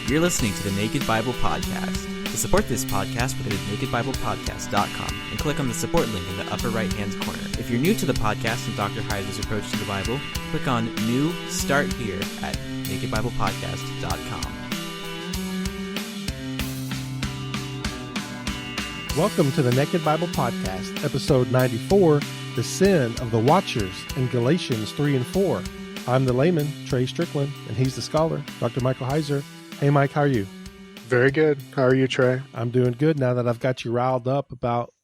You're listening to the Naked Bible Podcast. To support this podcast, visit nakedbiblepodcast.com and click on the support link in the upper right-hand corner. If you're new to the podcast and Dr. Heiser's approach to the Bible, click on New Start Here at nakedbiblepodcast.com. Welcome to the Naked Bible Podcast, episode 94, The Sin of the Watchers in Galatians 3 and 4. I'm the layman, Trey Strickland, and he's the scholar, Dr. Michael Heiser. Hey, Mike, how are you? Very good. How are you, Trey? I'm doing good now that I've got you riled up about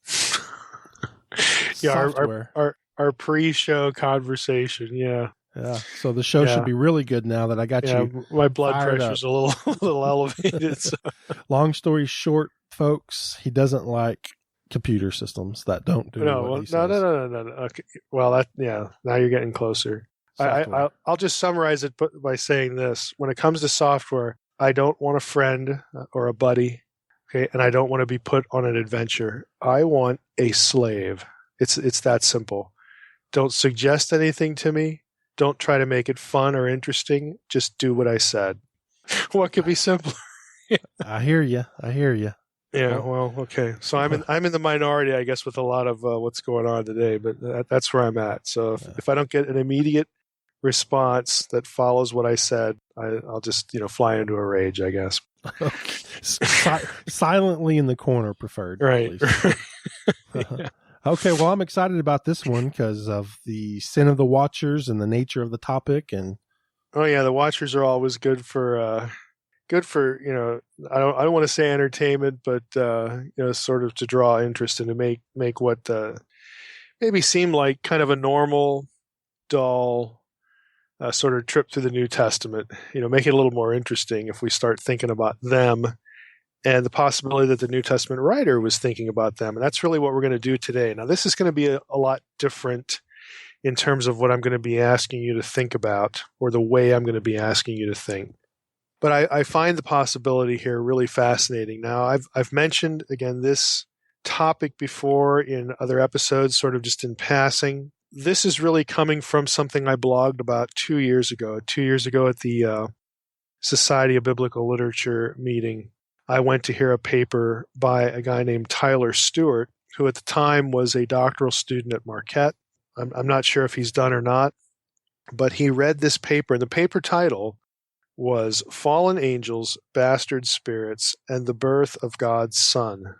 software. Our pre-show conversation, yeah. So the show should be really good now that I got you. My blood pressure's a little elevated. So. Long story short, folks, he doesn't like computer systems that don't do what he says. No. Okay. Well, now you're getting closer. I'll just summarize it by saying this. When it comes to software, I don't want a friend or a buddy, okay, and I don't want to be put on an adventure. I want a slave. It's that simple. Don't suggest anything to me. Don't try to make it fun or interesting. Just do what I said. What could be simpler? I hear you. Yeah, well, okay. So I'm in the minority, I guess, with a lot of what's going on today, but that's where I'm at. So if I don't get an immediate response that follows what I said, I'll just fly into a rage, I guess. Silently in the corner, preferred. Right. Yeah. Okay, well, I'm excited about this one because of the sin of the watchers and the nature of the topic. And the watchers are always good for I don't want to say entertainment, but sort of to draw interest and to make what maybe seem like kind of a normal, dull sort of trip through the New Testament, make it a little more interesting if we start thinking about them and the possibility that the New Testament writer was thinking about them. And that's really what we're going to do today. Now, this is going to be a lot different in terms of what I'm going to be asking you to think about, or the way I'm going to be asking you to think. But I find the possibility here really fascinating. Now, I've mentioned, again, this topic before in other episodes, sort of just in passing. This is really coming from something I blogged about 2 years ago. 2 years ago at the Society of Biblical Literature meeting, I went to hear a paper by a guy named Tyler Stewart, who at the time was a doctoral student at Marquette. I'm not sure if he's done or not, but he read this paper, and the paper title was Fallen Angels, Bastard Spirits, and the Birth of God's Son,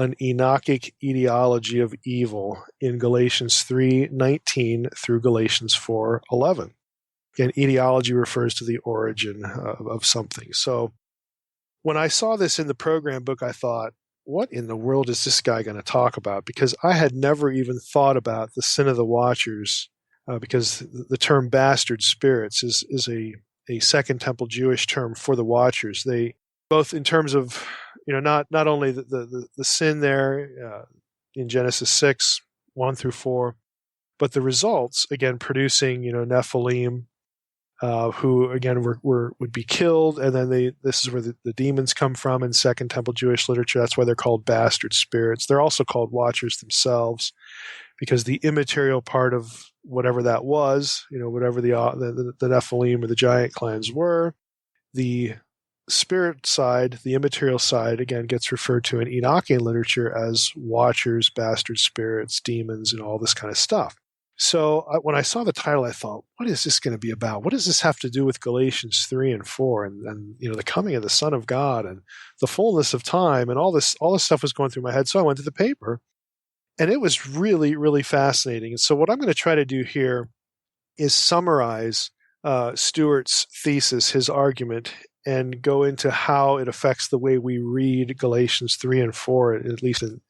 an Enochic Etiology of Evil in Galatians 3:19 through Galatians 4:11. Again, etiology refers to the origin of something. So when I saw this in the program book, I thought, what in the world is this guy going to talk about? Because I had never even thought about the sin of the watchers, because the term bastard spirits is a Second Temple Jewish term for the watchers. They both in terms of not only the sin there in Genesis 6:1 through 4, but the results, again, producing Nephilim, who again would be killed, and then this is where the demons come from in Second Temple Jewish literature. That's why they're called bastard spirits. They're also called watchers themselves, because the immaterial part of whatever that was, whatever the Nephilim or the giant clans were, the spirit side, the immaterial side, again, gets referred to in Enochian literature as watchers, bastard spirits, demons, and all this kind of stuff. So when I saw the title, I thought, what is this going to be about? What does this have to do with Galatians 3 and 4 and the coming of the Son of God and the fullness of time, and all this stuff was going through my head. So I went to the paper, and it was really, really fascinating. And so what I'm going to try to do here is summarize Stewart's thesis, his argument, and go into how it affects the way we read Galatians 3 and 4, at least in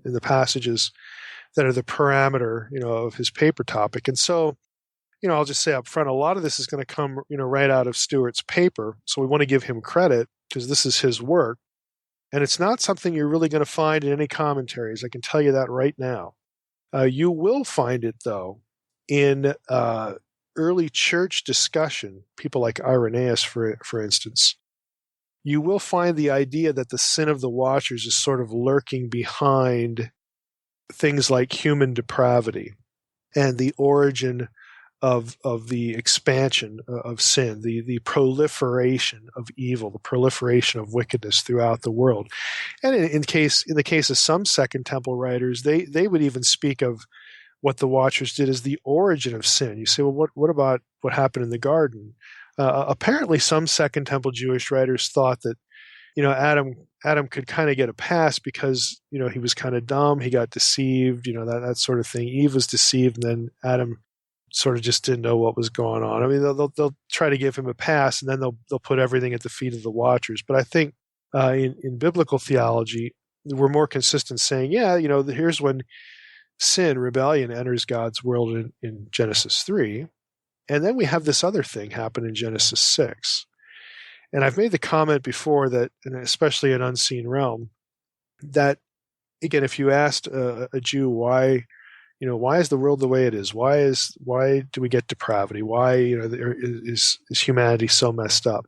the passages that are the parameter, of his paper topic. And so, I'll just say up front, a lot of this is going to come, right out of Stewart's paper. So we want to give him credit because this is his work. And it's not something you're really going to find in any commentaries. I can tell you that right now. You will find it, though, in early church discussion, people like Irenaeus, for instance. You will find the idea that the sin of the watchers is sort of lurking behind things like human depravity and the origin of the expansion of sin, the proliferation of evil, the proliferation of wickedness throughout the world. And in the case of some Second Temple writers, they would even speak of what the Watchers did as the origin of sin. You say, well, what about what happened in the garden? Apparently, some Second Temple Jewish writers thought that, Adam could kind of get a pass because, he was kind of dumb, he got deceived, that sort of thing. Eve was deceived, and then Adam sort of just didn't know what was going on. I mean, they'll try to give him a pass, and then they'll put everything at the feet of the Watchers. But I think in biblical theology, we're more consistent saying, here's when sin, rebellion, enters God's world in Genesis 3. And then we have this other thing happen in Genesis 6. And I've made the comment before that, and especially in Unseen Realm, that, again, if you asked a Jew why is the world the way it is? Why do we get depravity? Why, is humanity so messed up?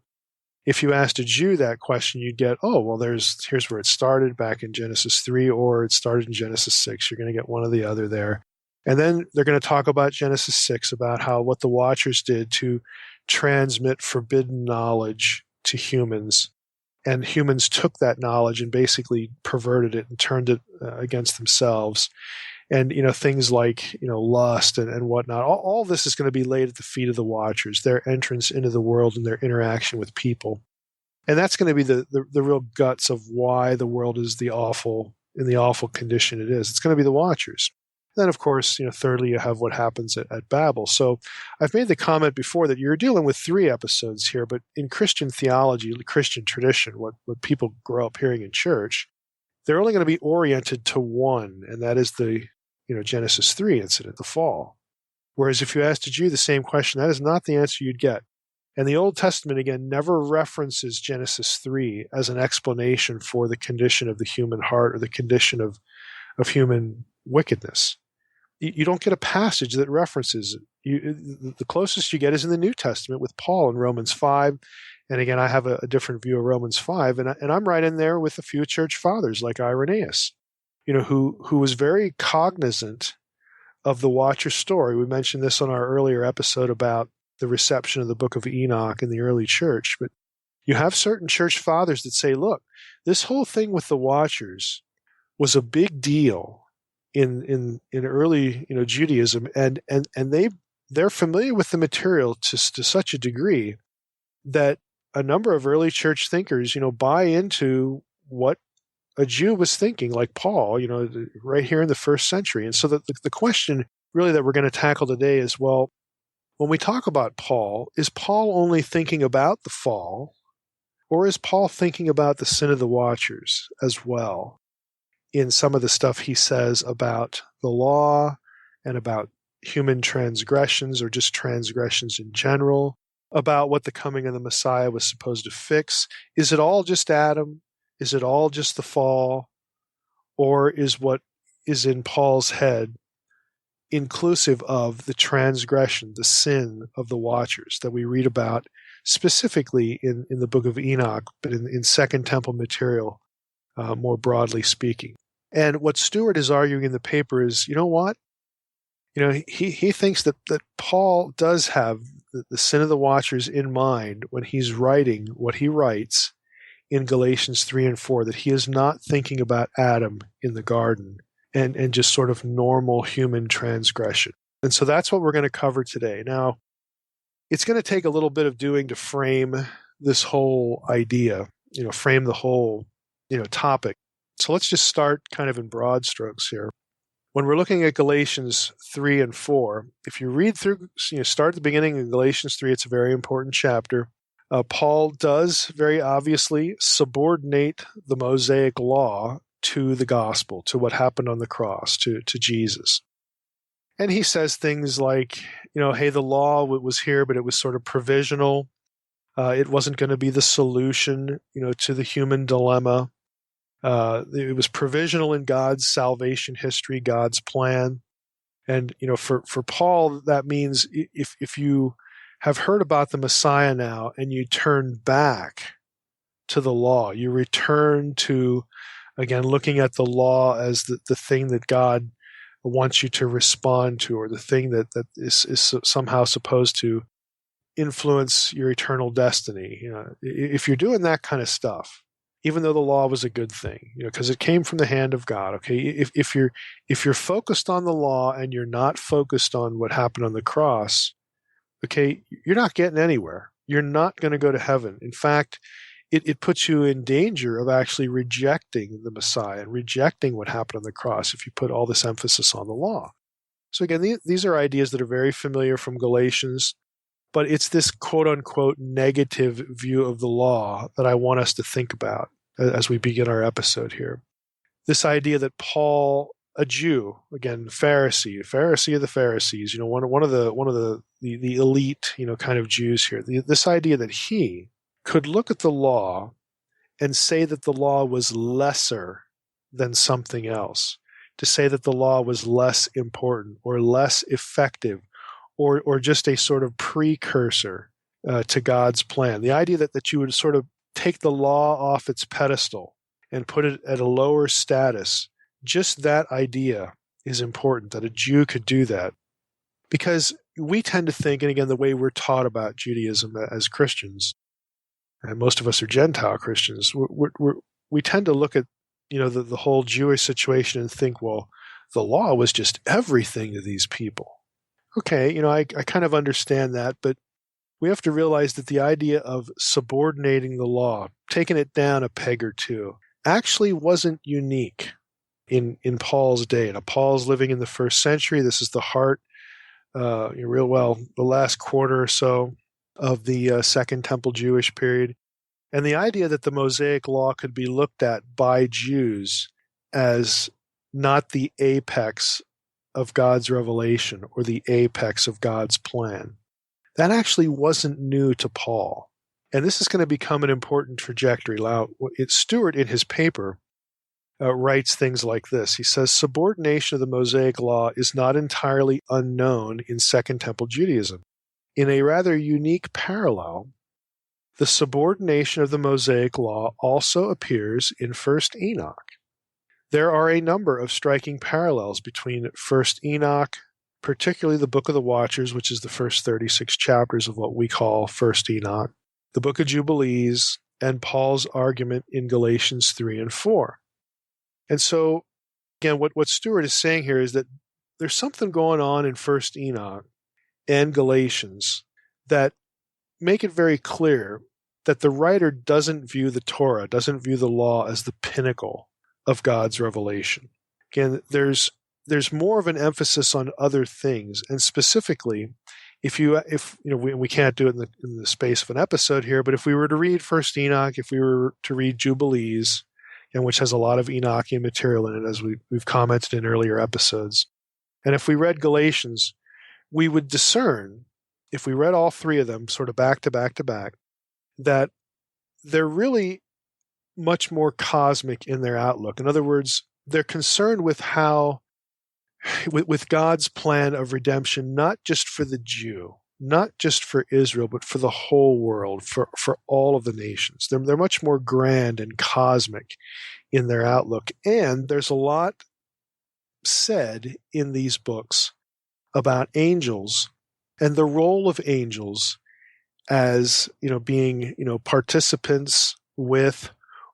If you asked a Jew that question, you'd get, here's where it started back in Genesis 3, or it started in Genesis 6. You're going to get one or the other there. And then they're going to talk about Genesis 6, about what the Watchers did to transmit forbidden knowledge to humans. And humans took that knowledge and basically perverted it and turned it against themselves. And, things like, lust and whatnot, all this is going to be laid at the feet of the Watchers, their entrance into the world and their interaction with people. And that's going to be the real guts of why the world is in the awful condition it is. It's going to be the Watchers. Then, of course, thirdly, you have what happens at Babel. So I've made the comment before that you're dealing with 3 episodes here, but in Christian theology, Christian tradition, what people grow up hearing in church, they're only going to be oriented to one, and that is the Genesis 3 incident, the fall. Whereas if you asked a Jew the same question, that is not the answer you'd get. And the Old Testament, again, never references Genesis 3 as an explanation for the condition of the human heart or the condition of human wickedness. You don't get a passage that references it. The closest you get is in the New Testament with Paul in Romans 5. And again, I have a different view of Romans 5. And I'm right in there with a few church fathers like Irenaeus, who was very cognizant of the Watcher story. We mentioned this on our earlier episode about the reception of the book of Enoch in the early church. But you have certain church fathers that say, look, this whole thing with the Watchers was a big deal in early Judaism, and they're familiar with the material to such a degree that a number of early church thinkers buy into what a Jew was thinking, like Paul, right here in the first century. And so the question really that we're going to tackle today is, well, when we talk about Paul, is Paul only thinking about the fall, or is Paul thinking about the sin of the Watchers as well in some of the stuff he says about the law and about human transgressions, or just transgressions in general, about what the coming of the Messiah was supposed to fix? Is it all just Adam? Is it all just the fall? Or is what is in Paul's head inclusive of the transgression, the sin of the Watchers that we read about specifically in the book of Enoch, but in Second Temple material, more broadly speaking? And what Stewart is arguing in the paper is, he thinks that Paul does have the sin of the Watchers in mind when he's writing what he writes in Galatians 3 and 4, that he is not thinking about Adam in the garden and just sort of normal human transgression. And so that's what we're going to cover today. Now, it's going to take a little bit of doing to frame this whole idea, frame the whole, topic. So let's just start kind of in broad strokes here. When we're looking at Galatians 3 and 4, if you read through, start at the beginning of Galatians 3, it's a very important chapter. Paul does very obviously subordinate the Mosaic law to the gospel, to what happened on the cross, to Jesus. And he says things like, hey, the law was here, but it was sort of provisional. It wasn't going to be the solution, to the human dilemma. It was provisional in God's salvation history, God's plan. And, for Paul, that means if you have heard about the Messiah now and you turn back to the law, you return to, again, looking at the law as the thing that God wants you to respond to, or the thing that is somehow supposed to influence your eternal destiny. If you're doing that kind of stuff, even though the law was a good thing, because it came from the hand of God. Okay, if you're focused on the law and you're not focused on what happened on the cross, okay, you're not getting anywhere. You're not going to go to heaven. In fact, it puts you in danger of actually rejecting the Messiah and rejecting what happened on the cross if you put all this emphasis on the law. So again, these are ideas that are very familiar from Galatians, but it's this quote-unquote negative view of the law that I want us to think about as we begin our episode here. This idea that Paul, a Jew, again, Pharisee of the Pharisees, one of the elite, kind of Jews here. This idea that he could look at the law and say that the law was lesser than something else, to say that the law was less important or less effective, or just a sort of precursor to God's plan. The idea that you would sort of take the law off its pedestal and put it at a lower status, just that idea is important, that a Jew could do that. Because we tend to think, and again, the way we're taught about Judaism as Christians, and most of us are Gentile Christians, we tend to look at the whole Jewish situation and think, well, the law was just everything to these people. Okay, I kind of understand that, but we have to realize that the idea of subordinating the law, taking it down a peg or two, actually wasn't unique in Paul's day. Now, Paul's living in the first century. This is the heart, the last quarter or so of the Second Temple Jewish period. And the idea that the Mosaic Law could be looked at by Jews as not the apex of God's revelation or the apex of God's plan, that actually wasn't new to Paul. And this is going to become an important trajectory. Now, Stewart, in his paper, writes things like this. He says, subordination of the Mosaic Law is not entirely unknown in Second Temple Judaism. In a rather unique parallel, the subordination of the Mosaic Law also appears in 1 Enoch. There are a number of striking parallels between 1 Enoch, particularly the Book of the Watchers, which is the first 36 chapters of what we call 1 Enoch, the Book of Jubilees, and Paul's argument in Galatians 3 and 4. And so, again, what Stewart is saying here is that there's something going on in 1 Enoch and Galatians that make it very clear that the writer doesn't view the Torah, doesn't view the law as the pinnacle of God's revelation. Again, there's more of an emphasis on other things, and specifically, we can't do it in the space of an episode here, but if we were to read 1 Enoch, if we were to read Jubilees, and which has a lot of Enochian material in it, as we've commented in earlier episodes, and if we read Galatians, we would discern, if we read all three of them sort of back to back to back, that they're really much more cosmic in their outlook. In other words, they're concerned with with God's plan of redemption, not just for the Jew, not just for Israel, but for the whole world, for all of the nations. They're much more grand and cosmic in their outlook. And there's a lot said in these books about angels and the role of angels as, being, participants with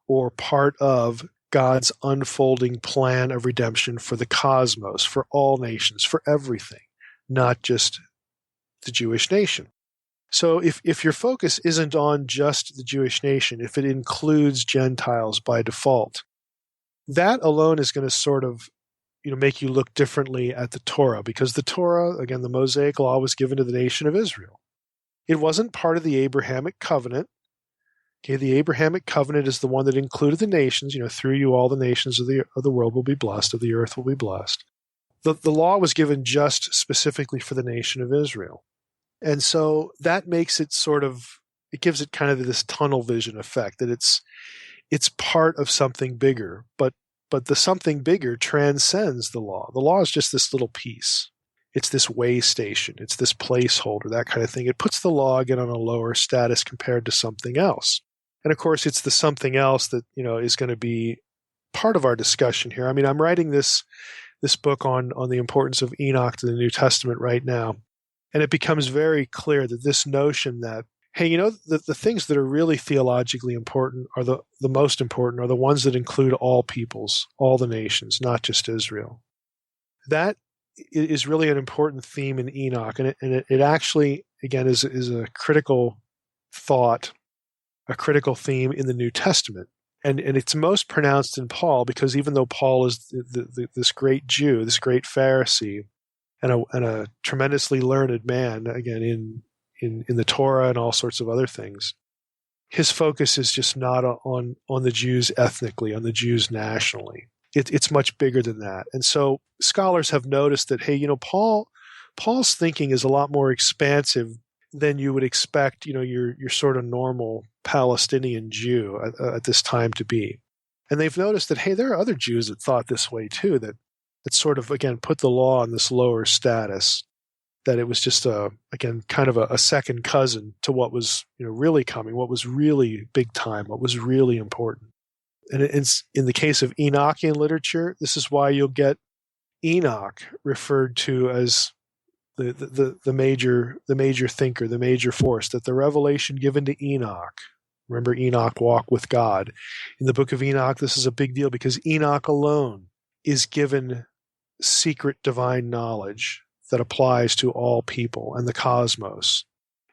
or part of God's unfolding plan of redemption for the cosmos, for all nations, for everything, not just the Jewish nation. So if your focus isn't on just the Jewish nation, if it includes Gentiles by default, that alone is going to sort of make you look differently at the Torah, because the Torah, again, the Mosaic Law, was given to the nation of Israel. It wasn't part of the Abrahamic covenant. Okay, the Abrahamic covenant is the one that included the nations. Through you all the nations of the world will be blessed, of the earth will be blessed. The law was given just specifically for the nation of Israel. And so that makes it it gives it kind of this tunnel vision effect, that it's part of something bigger, but the something bigger transcends the law. The law is just this little piece. It's this way station. It's this placeholder, that kind of thing. It puts the law again on a lower status compared to something else. And of course, it's the something else that, is going to be part of our discussion here. I mean, I'm writing this this book on the importance of Enoch to the New Testament right now. And it becomes very clear that this notion that, hey, the things that are really theologically important are the most important are the ones that include all peoples, all the nations, not just Israel. That is really an important theme in Enoch. And it actually, again, is a critical thought, a critical theme in the New Testament. And it's most pronounced in Paul, because even though Paul is this great Jew, this great Pharisee, and a tremendously learned man, again, in the Torah and all sorts of other things, his focus is just not on the Jews ethnically, on the Jews nationally. It's much bigger than that. And so scholars have noticed that, hey, Paul's thinking is a lot more expansive than you would expect, your sort of normal Palestinian Jew at this time to be. And they've noticed that, hey, there are other Jews that thought this way too, that sort of, again, put the law on this lower status, that it was just kind of a second cousin to what was, really coming, what was really big time, what was really important. And it's in the case of Enochian literature, this is why you'll get Enoch referred to as the major thinker, the major force, that the revelation given to Enoch. Remember, Enoch walked with God. In the book of Enoch, this is a big deal because Enoch alone is given secret divine knowledge that applies to all people and the cosmos.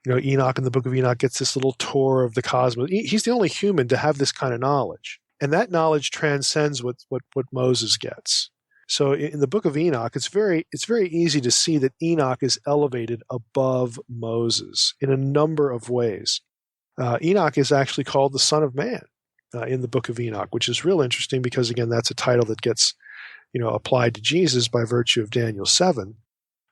Enoch in the book of Enoch gets this little tour of the cosmos. He's the only human to have this kind of knowledge. And that knowledge transcends what Moses gets. So in the book of Enoch, it's very easy to see that Enoch is elevated above Moses in a number of ways. Enoch is actually called the Son of Man in the book of Enoch, which is real interesting because, again, that's a title that gets applied to Jesus by virtue of Daniel 7.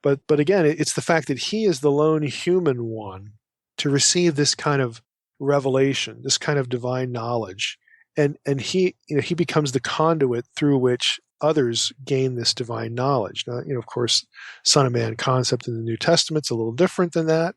But again, it's the fact that he is the lone human one to receive this kind of revelation, this kind of divine knowledge, and he becomes the conduit through which others gain this divine knowledge. Now, of course, Son of Man concept in the New Testament's a little different than that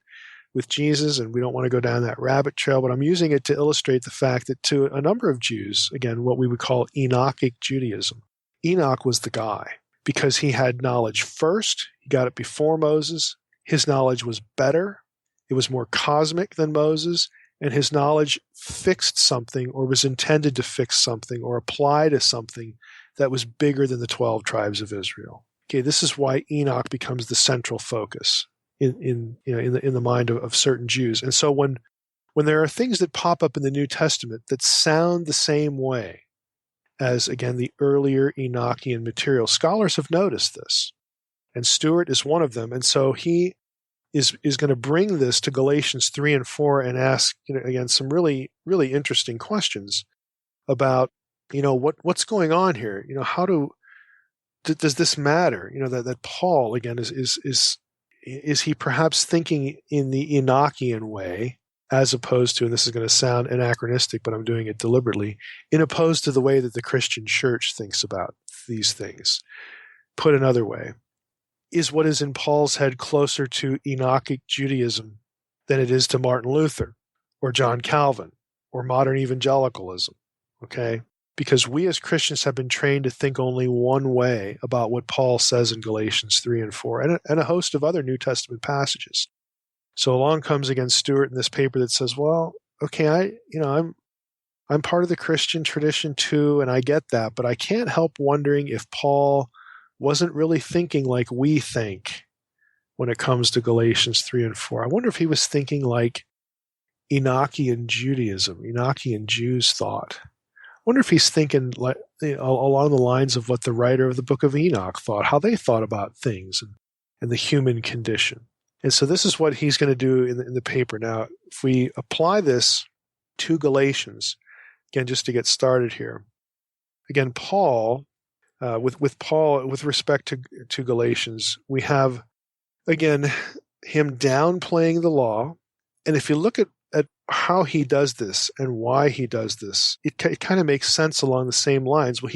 with Jesus, and we don't want to go down that rabbit trail, but I'm using it to illustrate the fact that to a number of Jews, again, what we would call Enochic Judaism, Enoch was the guy because he had knowledge first. He got it before Moses. His knowledge was better. It was more cosmic than Moses, and his knowledge fixed something or was intended to fix something or apply to something that was bigger than the 12 tribes of Israel. Okay, this is why Enoch becomes the central focus in the mind of certain Jews. And so when there are things that pop up in the New Testament that sound the same way as, again, the earlier Enochian material, scholars have noticed this. And Stewart is one of them. And so he is going to bring this to Galatians 3 and 4 and ask, again, some really, really interesting questions about, what's going on here? How does this matter? That Paul, again, is he perhaps thinking in the Enochian way, as opposed to, and this is going to sound anachronistic, but I'm doing it deliberately, in opposed to the way that the Christian church thinks about these things. Put another way, is what is in Paul's head closer to Enochic Judaism than it is to Martin Luther or John Calvin or modern evangelicalism, okay? Because we as Christians have been trained to think only one way about what Paul says in Galatians 3 and 4 and a host of other New Testament passages. So along comes, again, Stewart in this paper that says, well, okay, I'm part of the Christian tradition too, and I get that, but I can't help wondering if Paul wasn't really thinking like we think when it comes to Galatians 3 and 4. I wonder if he was thinking like Enochian Judaism, Enochian Jews thought. I wonder if he's thinking like along the lines of what the writer of the book of Enoch thought, how they thought about things and the human condition. And so this is what he's going to do in the paper. Now, if we apply this to Galatians, again, just to get started here, again, Paul, with respect to Galatians, we have, again, him downplaying the law. And if you look at how he does this and why he does this, it kind of makes sense along the same lines. Well,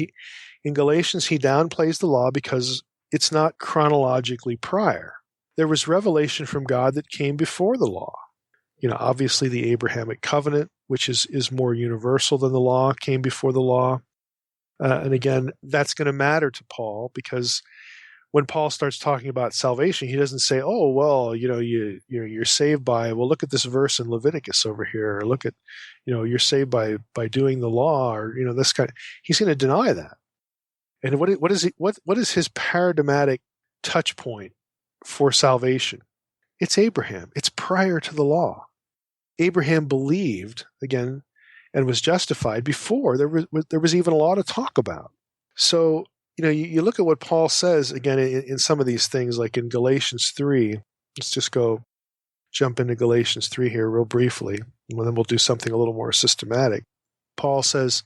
in Galatians, he downplays the law because it's not chronologically prior. There was revelation from God that came before the law. Obviously the Abrahamic covenant, which is more universal than the law, came before the law. And again, that's going to matter to Paul because when Paul starts talking about salvation, he doesn't say, "Oh, well, you're saved by, well, look at this verse in Leviticus over here, or look at, you're saved by doing the law, or this kind." He's going to deny that. And what is his paradigmatic touch point for salvation? It's Abraham. It's prior to the law. Abraham believed, again, and was justified before there was even a law to talk about. So, you look at what Paul says, again, in some of these things, like in Galatians 3. Let's just jump into Galatians 3 here real briefly, and then we'll do something a little more systematic. Paul says,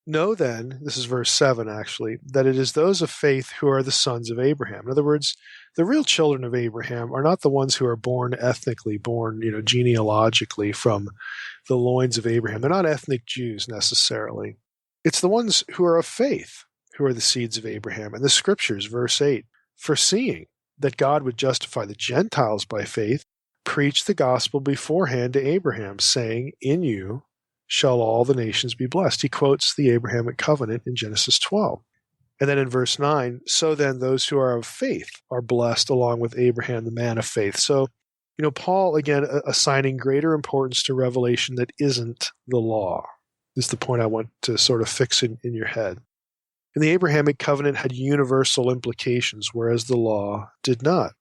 "Know then," this is verse 7 actually, "that it is those of faith who are the sons of Abraham." In other words, the real children of Abraham are not the ones who are born ethnically, born genealogically from the loins of Abraham. They're not ethnic Jews necessarily. It's the ones who are of faith who are the seeds of Abraham. And the scriptures, verse 8, "Foreseeing that God would justify the Gentiles by faith, preached the gospel beforehand to Abraham, saying, 'In you shall all the nations be blessed.'" He quotes the Abrahamic covenant in Genesis 12. And then in verse 9, "So then those who are of faith are blessed along with Abraham, the man of faith." So, Paul, again, assigning greater importance to revelation that isn't the law, is the point I want to sort of fix in your head. And the Abrahamic covenant had universal implications, whereas the law did not. I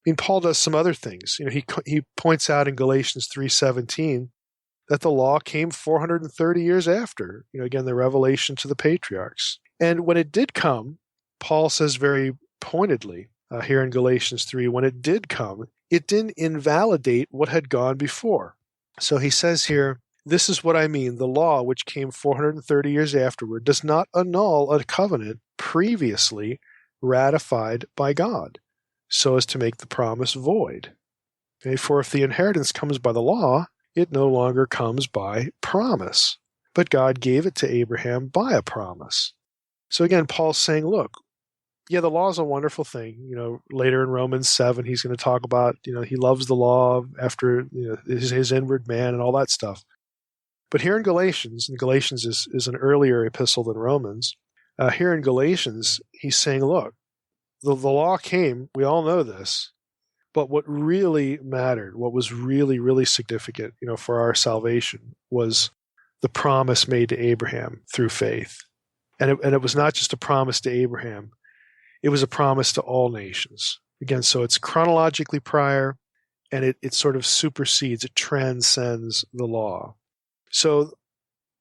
mean, Paul does some other things. He points out in Galatians 3:17 that the law came 430 years after, again, the revelation to the patriarchs. And when it did come, Paul says very pointedly here in Galatians 3, when it did come, it didn't invalidate what had gone before. So he says here, "This is what I mean. The law, which came 430 years afterward, does not annul a covenant previously ratified by God, so as to make the promise void. Okay? For if the inheritance comes by the law, it no longer comes by promise. But God gave it to Abraham by a promise." So again, Paul's saying, look, yeah, the law is a wonderful thing. Later in Romans 7, he's going to talk about, he loves the law after his inward man and all that stuff. But here in Galatians, and Galatians is an earlier epistle than Romans, here in Galatians, he's saying, look, the law came, we all know this, but what really mattered, what was really, really significant, for our salvation was the promise made to Abraham through faith. And it was not just a promise to Abraham, it was a promise to all nations. Again, so it's chronologically prior, and it sort of supersedes, it transcends the law. So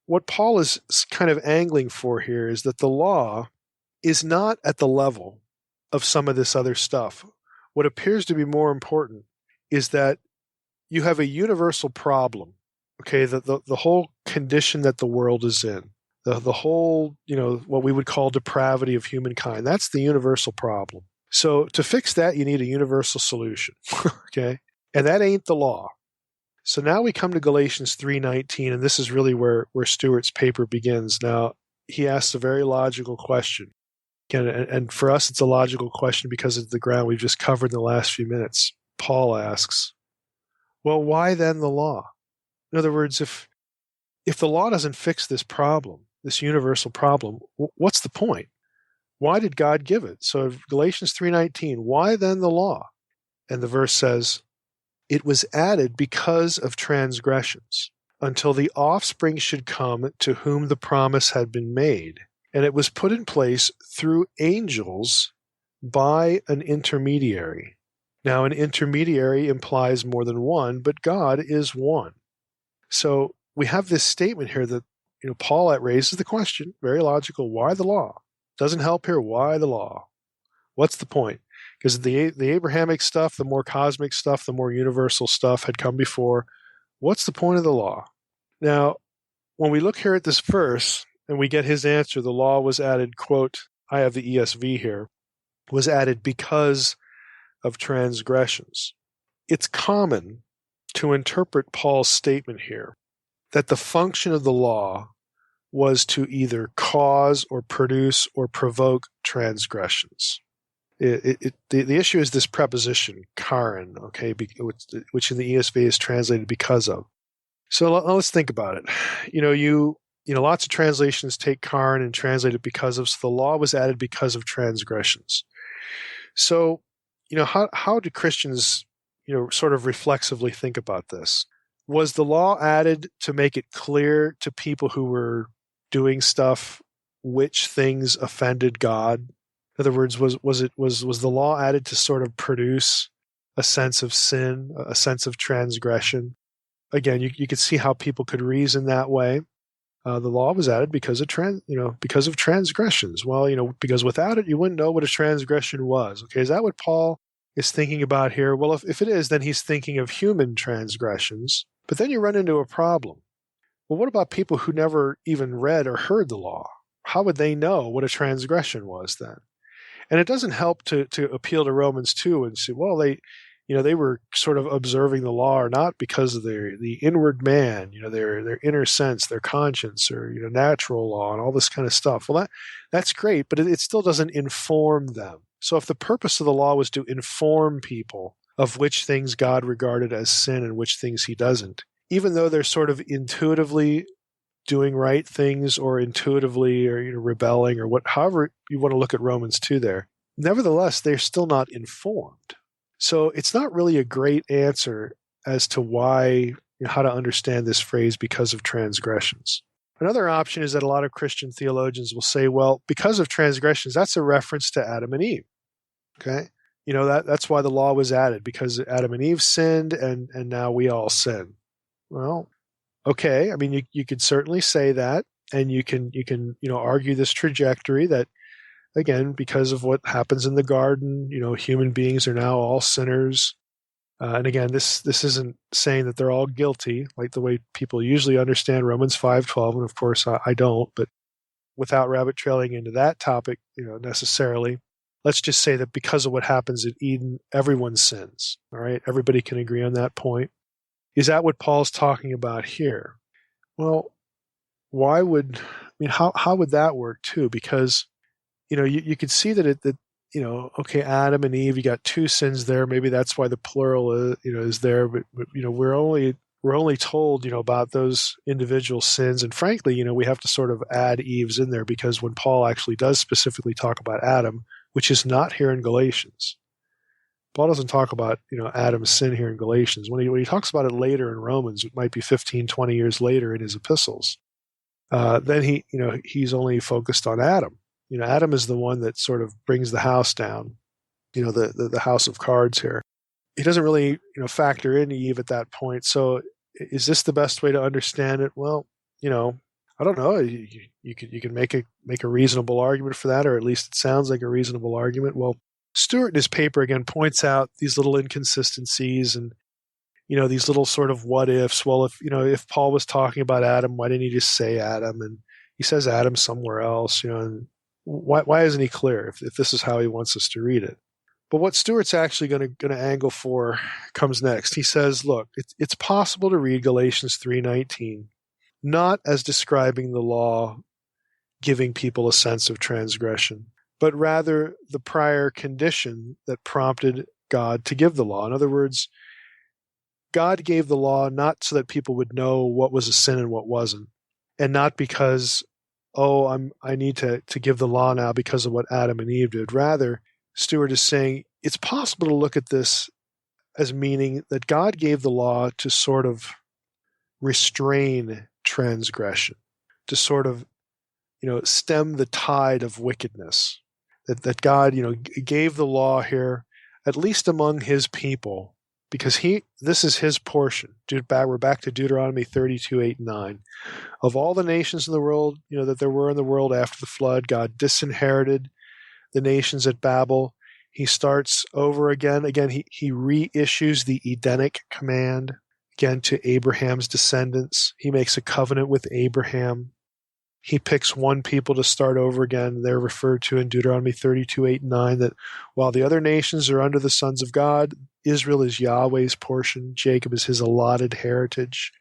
what Paul is kind of angling for here is that the law is not at the level of some of this other stuff. What appears to be more important is that you have a universal problem, okay, the whole condition that the world is in, the whole, what we would call depravity of humankind, that's the universal problem. So to fix that, you need a universal solution, okay? And that ain't the law. So now we come to Galatians 3:19, and this is really where Stewart's paper begins. Now, he asks a very logical question. And for us, it's a logical question because of the ground we've just covered in the last few minutes. Paul asks, well, why then the law? In other words, if the law doesn't fix this problem, this universal problem, what's the point? Why did God give it? So Galatians 3:19, why then the law? And the verse says, "It was added because of transgressions, until the offspring should come to whom the promise had been made. And it was put in place through angels by an intermediary." Now, an intermediary implies more than one, but God is one. So we have this statement here that, Paul raises the question, very logical, why the law? Doesn't help here, why the law? What's the point? Because the Abrahamic stuff, the more cosmic stuff, the more universal stuff had come before. What's the point of the law? Now, when we look here at this verse and we get his answer, the law was added, quote, I have the ESV here, was added because of transgressions. It's common to interpret Paul's statement here that the function of the law was to either cause or produce or provoke transgressions. The issue is this preposition, karen, okay, which in the ESV is translated because of. So let's think about it. Lots of translations take karen and translate it because of. So the law was added because of transgressions. So, how do Christians, sort of reflexively think about this? Was the law added to make it clear to people who were doing stuff which things offended God? In other words, was the law added to sort of produce a sense of sin, a sense of transgression? Again, you could see how people could reason that way. The law was added because of transgressions. Well, because without it, you wouldn't know what a transgression was. Okay, is that what Paul is thinking about here? Well, if it is, then he's thinking of human transgressions. But then you run into a problem. Well, what about people who never even read or heard the law? How would they know what a transgression was then? And it doesn't help to appeal to Romans 2 and say, well, they were sort of observing the law or not because of the inward man, their inner sense, their conscience, or natural law and all this kind of stuff. Well, that's great, but it still doesn't inform them. So if the purpose of the law was to inform people of which things God regarded as sin and which things he doesn't, even though they're sort of intuitively doing right things or intuitively or rebelling or however you want to look at Romans 2 there, nevertheless, they're still not informed. So it's not really a great answer as to why, how to understand this phrase, because of transgressions. Another option is that a lot of Christian theologians will say, well, because of transgressions, that's a reference to Adam and Eve. Okay? That's why the law was added, because Adam and Eve sinned and now we all sin. Well, okay. I mean, you could certainly say that, and you can argue this trajectory that, again, because of what happens in the garden, human beings are now all sinners. And again, this isn't saying that they're all guilty, like the way people usually understand Romans 5:12, and of course I don't, but without rabbit trailing into that topic, necessarily, let's just say that because of what happens at Eden, everyone sins. All right, everybody can agree on that point. Is that what Paul's talking about here? Well, how would that work too? Because you could see that okay, Adam and Eve, you got two sins there. Maybe that's why the plural is there. But we're only told about those individual sins, and frankly, we have to sort of add Eve's in there, because when Paul actually does specifically talk about Adam, which is not here in Galatians, Paul doesn't talk about Adam's sin here in Galatians. When he talks about it later in Romans, it might be 15, 20 years later in his epistles. Then he's only focused on Adam. Adam is the one that sort of brings the house down, the house of cards here. He doesn't really, factor in Eve at that point. So is this the best way to understand it? Well, I don't know. You can make a reasonable argument for that, or at least it sounds like a reasonable argument. Well, Stewart in his paper again points out these little inconsistencies and, these little sort of what ifs. Well, if Paul was talking about Adam, why didn't he just say Adam? And he says Adam somewhere else, and why isn't he clear if this is how he wants us to read it? But what Stewart's actually going to angle for comes next. He says, look, it's possible to read Galatians 3:19 not as describing the law giving people a sense of transgression, but rather the prior condition that prompted God to give the law. In other words, God gave the law not so that people would know what was a sin and what wasn't, and not because I need to give the law now because of what Adam and Eve did. Rather, Stewart is saying it's possible to look at this as meaning that God gave the law to sort of restrain transgression, to sort of, stem the tide of wickedness. That God, gave the law here, at least among his people, because this is his portion. We're back to Deuteronomy 32:8-9. Of all the nations in the world, that there were in the world after the flood, God disinherited the nations at Babel. He starts over again. Again, he reissues the Edenic command, again, to Abraham's descendants. He makes a covenant with Abraham. He picks one people to start over again. They're referred to in Deuteronomy 32:8-9, that while the other nations are under the sons of God, Israel is Yahweh's portion. Jacob is his allotted heritage.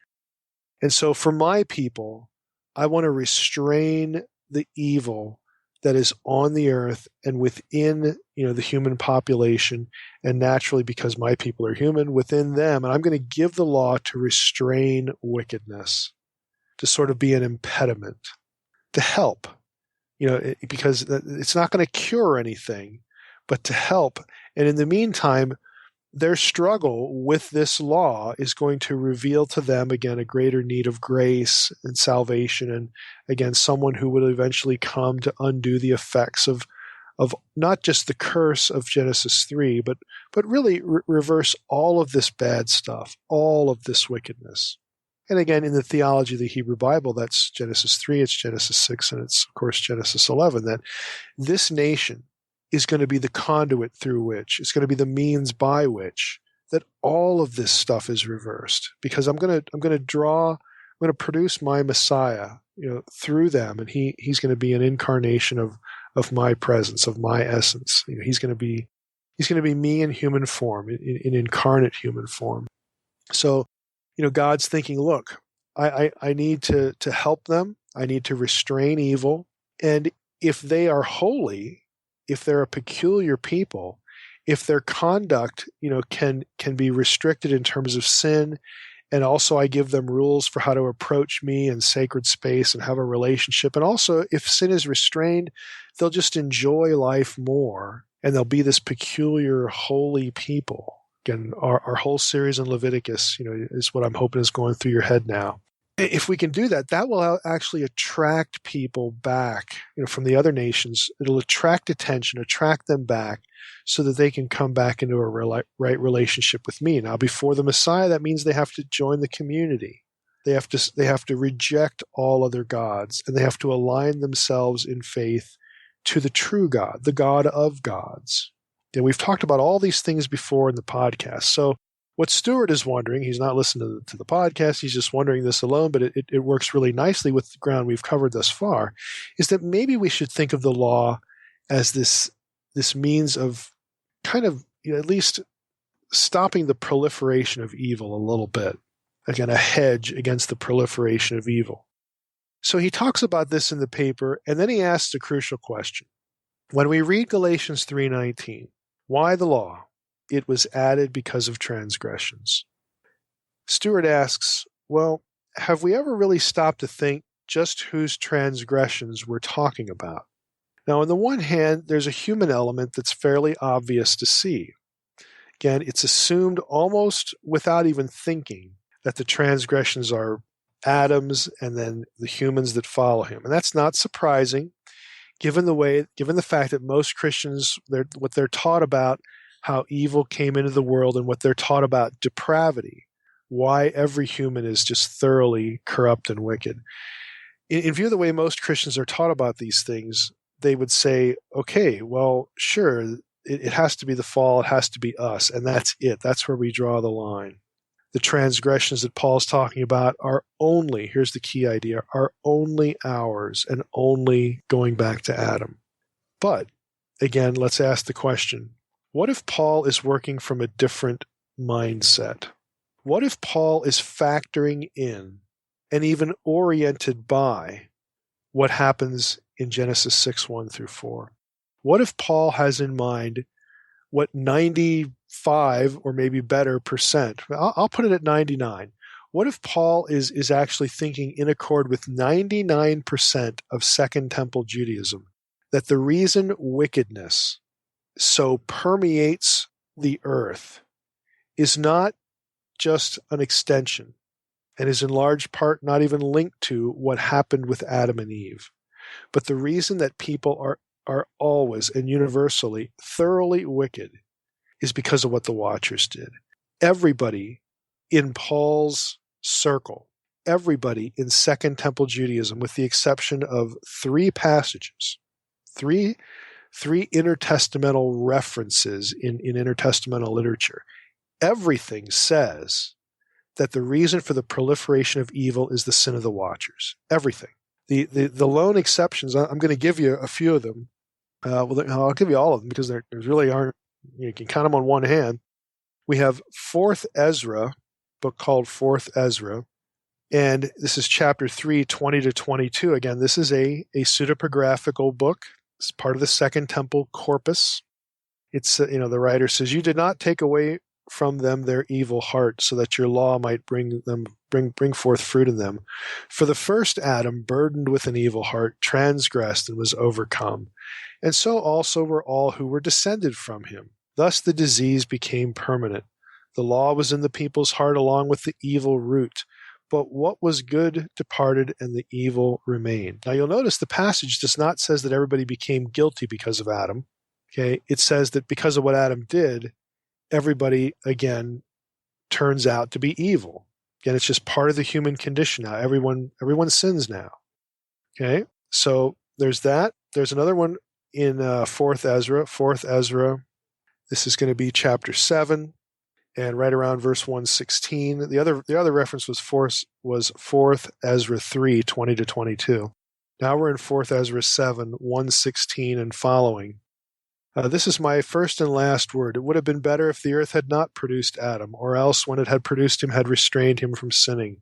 And so for my people, I want to restrain the evil that is on the earth and within, the human population, and naturally, because my people are human, within them. And I'm going to give the law to restrain wickedness, to sort of be an impediment, to help, because it's not going to cure anything, but to help. And in the meantime, their struggle with this law is going to reveal to them, again, a greater need of grace and salvation, and again, someone who will eventually come to undo the effects of not just the curse of Genesis 3, but really reverse all of this bad stuff, all of this wickedness. And again, in the theology of the Hebrew Bible, that's Genesis 3, it's Genesis 6, and it's, of course, Genesis 11, that this nation is going to be the conduit through which, it's going to be the means by which, that all of this stuff is reversed. Because I'm going to produce my Messiah, through them, and he's going to be an incarnation of my presence, of my essence. He's going to be me in human form, in incarnate human form. So, God's thinking, look, I need to help them. I need to restrain evil. And if they are holy, if they're a peculiar people, if their conduct, can be restricted in terms of sin, and also I give them rules for how to approach me in sacred space and have a relationship. And also, if sin is restrained, they'll just enjoy life more, and they'll be this peculiar, holy people. Again, our whole series in Leviticus, is what I'm hoping is going through your head now. If we can do that, that will actually attract people back, from the other nations. It'll attract attention, attract them back, so that they can come back into a right relationship with me. Now, before the Messiah, that means they have to join the community. They have to reject all other gods, and they have to align themselves in faith to the true God, the God of gods. And we've talked about all these things before in the podcast. So what Stuart is wondering, he's not listening to the podcast, he's just wondering this alone, but it works really nicely with the ground we've covered thus far, is that maybe we should think of the law as this means of kind of, at least stopping the proliferation of evil a little bit. Again, a hedge against the proliferation of evil. So he talks about this in the paper, and then he asks a crucial question. When we read Galatians 3:19, why the law? It was added because of transgressions. Stuart asks, well, have we ever really stopped to think just whose transgressions we're talking about? Now, on the one hand, there's a human element that's fairly obvious to see. Again, it's assumed almost without even thinking that the transgressions are Adam's and then the humans that follow him. And that's not surprising, given the fact that most Christians, what they're taught about how evil came into the world and what they're taught about depravity, why every human is just thoroughly corrupt and wicked. In view of the way most Christians are taught about these things, they would say, okay, well, sure, it has to be the fall, it has to be us, and that's it. That's where we draw the line. The transgressions that Paul's talking about are only, here's the key idea, are only ours and only going back to Adam. But, again, let's ask the question, what if Paul is working from a different mindset? What if Paul is factoring in and even oriented by what happens in Genesis 6:1 through 4? What if Paul has in mind what 95 or maybe better percent, I'll put it at 99. What if Paul is actually thinking in accord with 99% of Second Temple Judaism, that the reason wickedness so permeates the earth is not just an extension and is in large part not even linked to what happened with Adam and Eve, but the reason that people are always and universally thoroughly wicked is because of what the Watchers did. Everybody in Paul's circle, everybody in Second Temple Judaism, with the exception of 3 passages, three intertestamental references in intertestamental literature, everything says that the reason for the proliferation of evil is the sin of the Watchers. Everything. The lone exceptions, I'm going to give you a few of them. I'll give you all of them because there really aren't, you can count them on one hand. We have 4th Ezra, book called 4th Ezra, and this is chapter 3, 20 to 22. Again, this is a pseudepigraphical book. It's part of the Second Temple corpus. It's, the writer says, you did not take away from them their evil heart, so that your law might bring forth fruit in them. For the first Adam, burdened with an evil heart, transgressed and was overcome. And so also were all who were descended from him. Thus the disease became permanent. The law was in the people's heart along with the evil root. But what was good departed, and the evil remained. Now you'll notice the passage does not say that everybody became guilty because of Adam. Okay, it says that because of what Adam did, everybody, again, turns out to be evil. Again, it's just part of the human condition now. Everyone sins now. Okay, so there's that. There's another one in 4th Ezra. 4th Ezra, this is going to be chapter 7. And right around verse 116, the other reference was 4th Ezra 3, 20 to 22. Now we're in 4th Ezra 7, 116 and following. This is my first and last word. It would have been better if the earth had not produced Adam, or else when it had produced him had restrained him from sinning.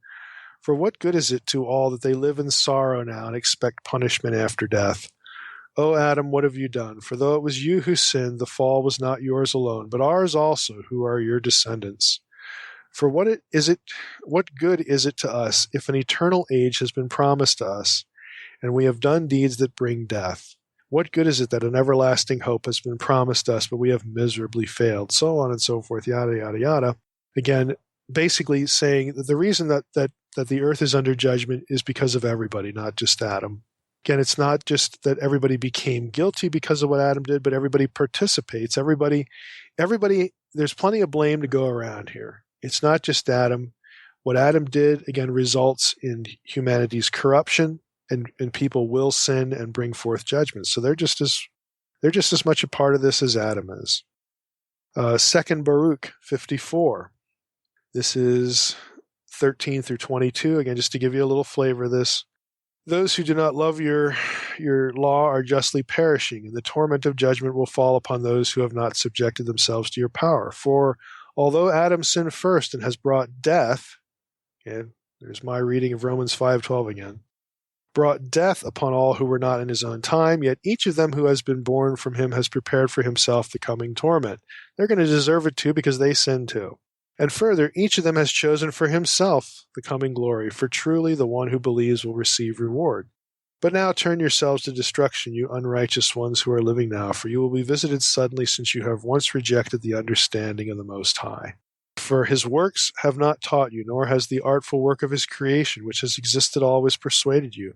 For what good is it to all that they live in sorrow now and expect punishment after death? O Adam, what have you done? For though it was you who sinned, the fall was not yours alone, but ours also, who are your descendants. For what good is it to us if an eternal age has been promised to us, and we have done deeds that bring death? What good is it that an everlasting hope has been promised us, but we have miserably failed? So on and so forth, yada, yada, yada. Again, basically saying that the reason that the earth is under judgment is because of everybody, not just Adam. Again, it's not just that everybody became guilty because of what Adam did, but everybody participates. Everybody, there's plenty of blame to go around here. It's not just Adam. What Adam did, again, results in humanity's corruption, and people will sin and bring forth judgment. So they're just as much a part of this as Adam is. 2nd Baruch 54. This is 13 through 22. Again, just to give you a little flavor of this. Those who do not love your law are justly perishing, and the torment of judgment will fall upon those who have not subjected themselves to your power. For although Adam sinned first and has brought death, and there's my reading of Romans 5:12 again, brought death upon all who were not in his own time, yet each of them who has been born from him has prepared for himself the coming torment. They're going to deserve it too because they sinned too. And further, each of them has chosen for himself the coming glory, for truly the one who believes will receive reward. But now turn yourselves to destruction, you unrighteous ones who are living now, for you will be visited suddenly, since you have once rejected the understanding of the Most High. For his works have not taught you, nor has the artful work of his creation, which has existed always, persuaded you.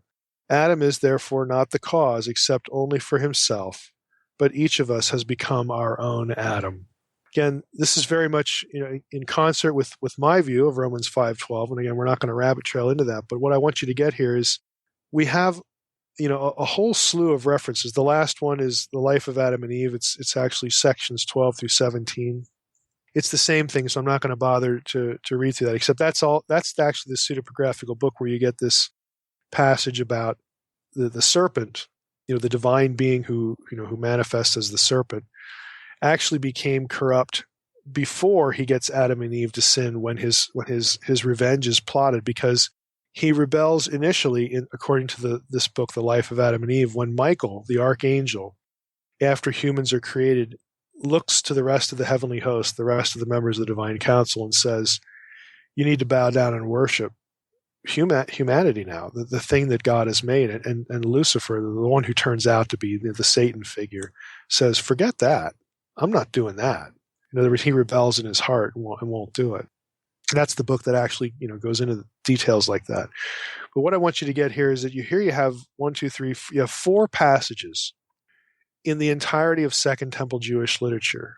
Adam is therefore not the cause, except only for himself, but each of us has become our own Adam. Again, this is very much in concert with my view of Romans 5:12, and again, we're not going to rabbit trail into that, but what I want you to get here is we have a whole slew of references. The last one is the life of Adam and Eve. It's actually sections 12 through 17. It's the same thing, so I'm not going to bother to read through that, except that's actually the pseudepigraphical book where you get this passage about the serpent, the divine being who manifests as the serpent, actually became corrupt before he gets Adam and Eve to sin, when his revenge is plotted, because he rebels initially, according to this book, The Life of Adam and Eve, when Michael, the archangel, after humans are created, looks to the rest of the heavenly host, the rest of the members of the divine council, and says, you need to bow down and worship humanity now, the thing that God has made. And Lucifer, the one who turns out to be the Satan figure, says, forget that. I'm not doing that. In other words, he rebels in his heart and won't do it. That's the book that actually goes into the details like that. But what I want you to get here is that you have 4 passages in the entirety of Second Temple Jewish literature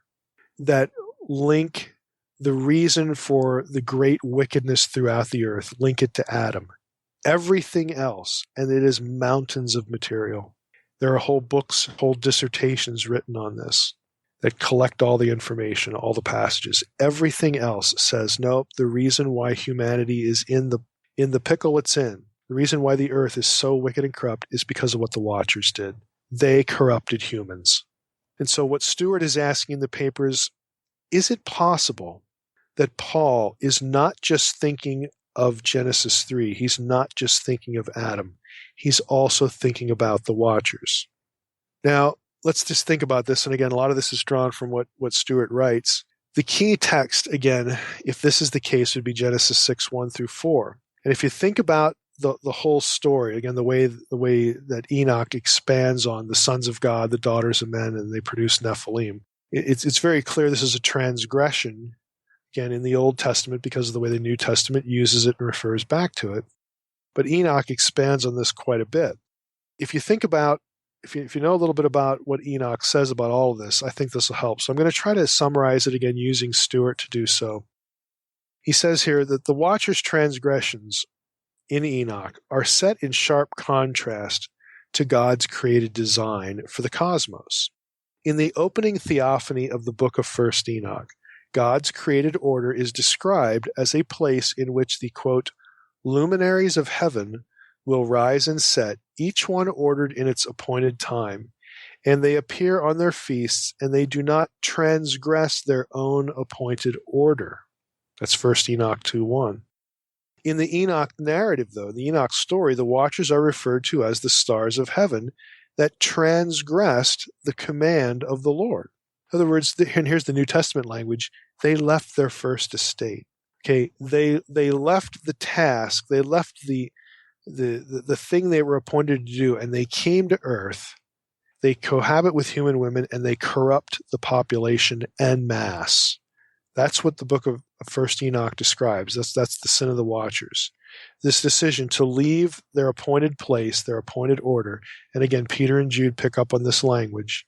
that link the reason for the great wickedness throughout the earth, link it to Adam. Everything else, and it is mountains of material. There are whole books, whole dissertations written on this that collect all the information, all the passages. Everything else says, nope, the reason why humanity is in the pickle it's in, the reason why the earth is so wicked and corrupt is because of what the Watchers did. They corrupted humans. And so what Stewart is asking in the papers, is it possible that Paul is not just thinking of Genesis 3, he's not just thinking of Adam, he's also thinking about the Watchers? Now, let's just think about this. And again, a lot of this is drawn from what Stewart writes. The key text, again, if this is the case, would be Genesis 6:1 through 4. And if you think about the whole story, again, the way that Enoch expands on the sons of God, the daughters of men, and they produce Nephilim, it's very clear this is a transgression, again, in the Old Testament because of the way the New Testament uses it and refers back to it. But Enoch expands on this quite a bit. If you think about, if you know a little bit about what Enoch says about all of this, I think this will help. So I'm going to try to summarize it again using Stewart to do so. He says here that the watcher's transgressions in Enoch are set in sharp contrast to God's created design for the cosmos. In the opening theophany of the book of 1st Enoch, God's created order is described as a place in which the, quote, luminaries of heaven will rise and set, each one ordered in its appointed time, and they appear on their feasts, and they do not transgress their own appointed order. That's 1 Enoch 2:1. In the Enoch narrative, though, the Enoch story, the watchers are referred to as the stars of heaven that transgressed the command of the Lord. In other words, and here's the New Testament language, they left their first estate. Okay, they left the task, they left the thing they were appointed to do, and they came to earth. They cohabit with human women, and they corrupt the population en masse. That's what the book of 1st Enoch describes. That's the sin of the watchers. This decision to leave their appointed place, their appointed order, and again, Peter and Jude pick up on this language.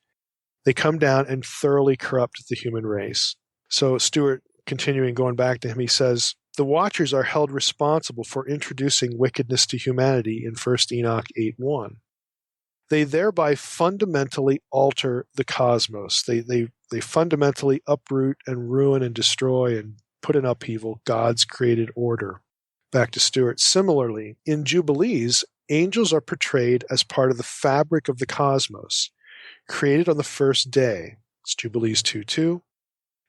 They come down and thoroughly corrupt the human race. So Stewart, continuing, going back to him, he says, the watchers are held responsible for introducing wickedness to humanity in 1 Enoch 8:1. They thereby fundamentally alter the cosmos. They fundamentally uproot and ruin and destroy and put in upheaval God's created order. Back to Stewart. Similarly, in Jubilees, angels are portrayed as part of the fabric of the cosmos, created on the first day. It's Jubilees 2:2.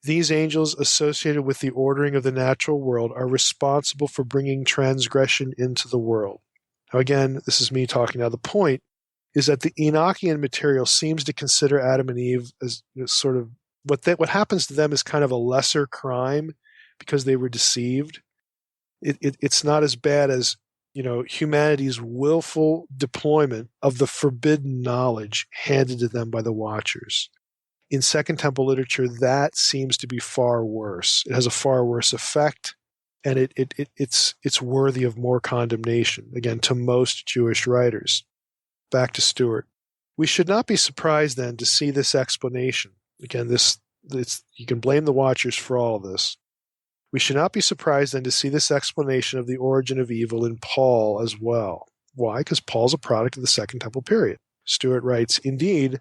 These angels associated with the ordering of the natural world are responsible for bringing transgression into the world. Now again, this is me talking now. The point is that the Enochian material seems to consider Adam and Eve as sort of what happens to them is kind of a lesser crime because they were deceived. It's not as bad as humanity's willful deployment of the forbidden knowledge handed to them by the watchers. In Second Temple literature, that seems to be far worse. It has a far worse effect, and it's worthy of more condemnation, again, to most Jewish writers. Back to Stewart. We should not be surprised then to see this explanation. Again, you can blame the watchers for all of this. We should not be surprised then to see this explanation of the origin of evil in Paul as well. Why? Because Paul's a product of the Second Temple period. Stewart writes, indeed,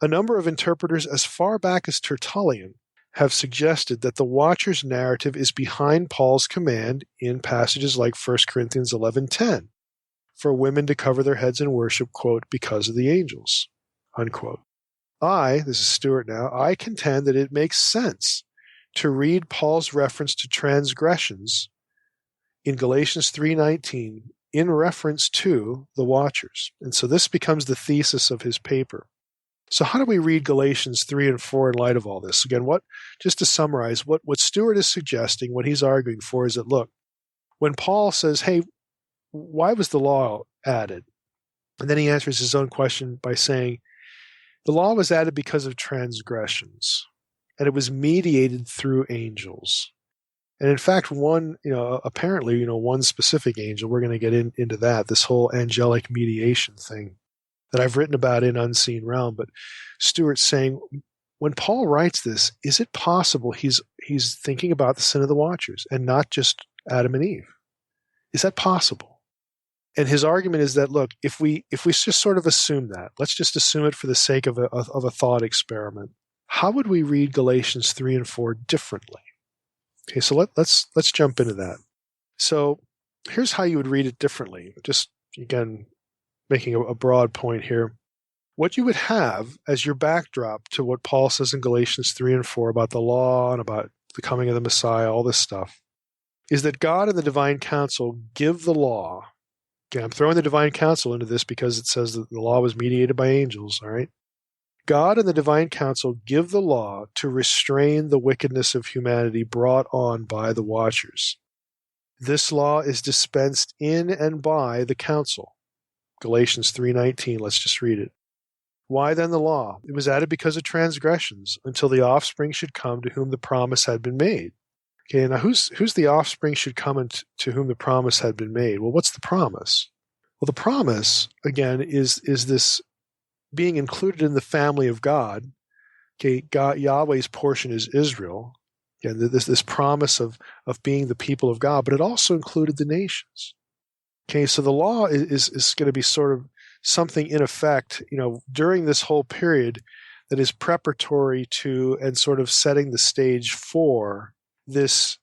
a number of interpreters as far back as Tertullian have suggested that the watcher's narrative is behind Paul's command in passages like 1 Corinthians 11:10 for women to cover their heads in worship, quote, because of the angels, unquote. This is Stewart now, I contend that it makes sense to read Paul's reference to transgressions in Galatians 3:19 in reference to the watchers. And so this becomes the thesis of his paper. So how do we read Galatians 3 and 4 in light of all this? Again, just to summarize, what Stewart is suggesting, what he's arguing for is that, look, when Paul says, hey, why was the law added? And then he answers his own question by saying, the law was added because of transgressions, and it was mediated through angels. And in fact, one specific angel, we're going to get into that, this whole angelic mediation thing that I've written about in Unseen Realm. But Stewart's saying, when Paul writes this, is it possible he's thinking about the sin of the watchers and not just Adam and Eve? Is that possible? And his argument is that, look, if we just sort of assume that, let's just assume it for the sake of a thought experiment, how would we read Galatians 3 and 4 differently? Okay, so let's jump into that. So here's how you would read it differently. Just, again, making a broad point here. What you would have as your backdrop to what Paul says in Galatians 3 and 4 about the law and about the coming of the Messiah, all this stuff, is that God and the divine council give the law. Okay, I'm throwing the divine council into this because it says that the law was mediated by angels, all right? God and the divine council give the law to restrain the wickedness of humanity brought on by the watchers. This law is dispensed in and by the council. Galatians 3:19, let's just read it. Why then the law? It was added because of transgressions, until the offspring should come to whom the promise had been made. Okay, now who's the offspring should come and to whom the promise had been made? Well, what's the promise? Well, the promise, again, is this being included in the family of God. Okay, God, Yahweh's portion is Israel. Again, this promise of being the people of God, but it also included the nations. Okay, so the law is going to be sort of something in effect, during this whole period that is preparatory to and sort of setting the stage for this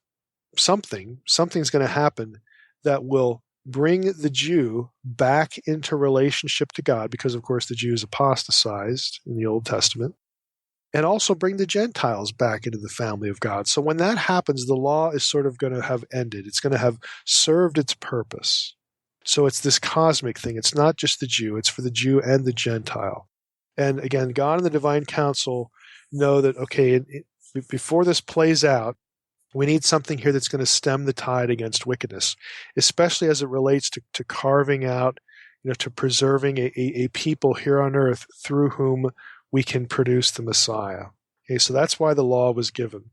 something's going to happen that will bring the Jew back into relationship to God, because of course the Jews apostatized in the Old Testament, and also bring the Gentiles back into the family of God. So when that happens, the law is sort of going to have ended. It's going to have served its purpose. So it's this cosmic thing. It's not just the Jew. It's for the Jew and the Gentile. And again, God and the divine council know that, okay, before this plays out, we need something here that's going to stem the tide against wickedness, especially as it relates to carving out, to preserving a people here on earth through whom we can produce the Messiah. Okay, so that's why the law was given.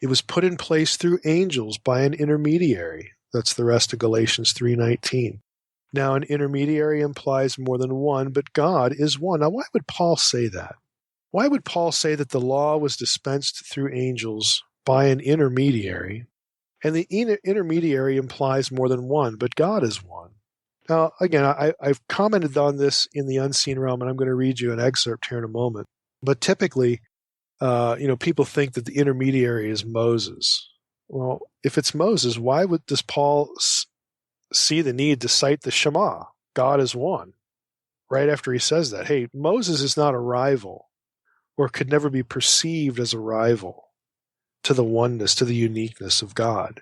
It was put in place through angels by an intermediary. That's the rest of Galatians 3:19. Now, an intermediary implies more than one, but God is one. Now, why would Paul say that? Why would Paul say that the law was dispensed through angels by an intermediary, and the intermediary implies more than one, but God is one? Now, again, I've commented on this in the unseen realm, and I'm going to read you an excerpt here in a moment. But typically, people think that the intermediary is Moses. Well, if it's Moses, why does Paul see the need to cite the Shema? God is one. Right after he says that, hey, Moses is not a rival, or could never be perceived as a rival to the oneness, to the uniqueness of God.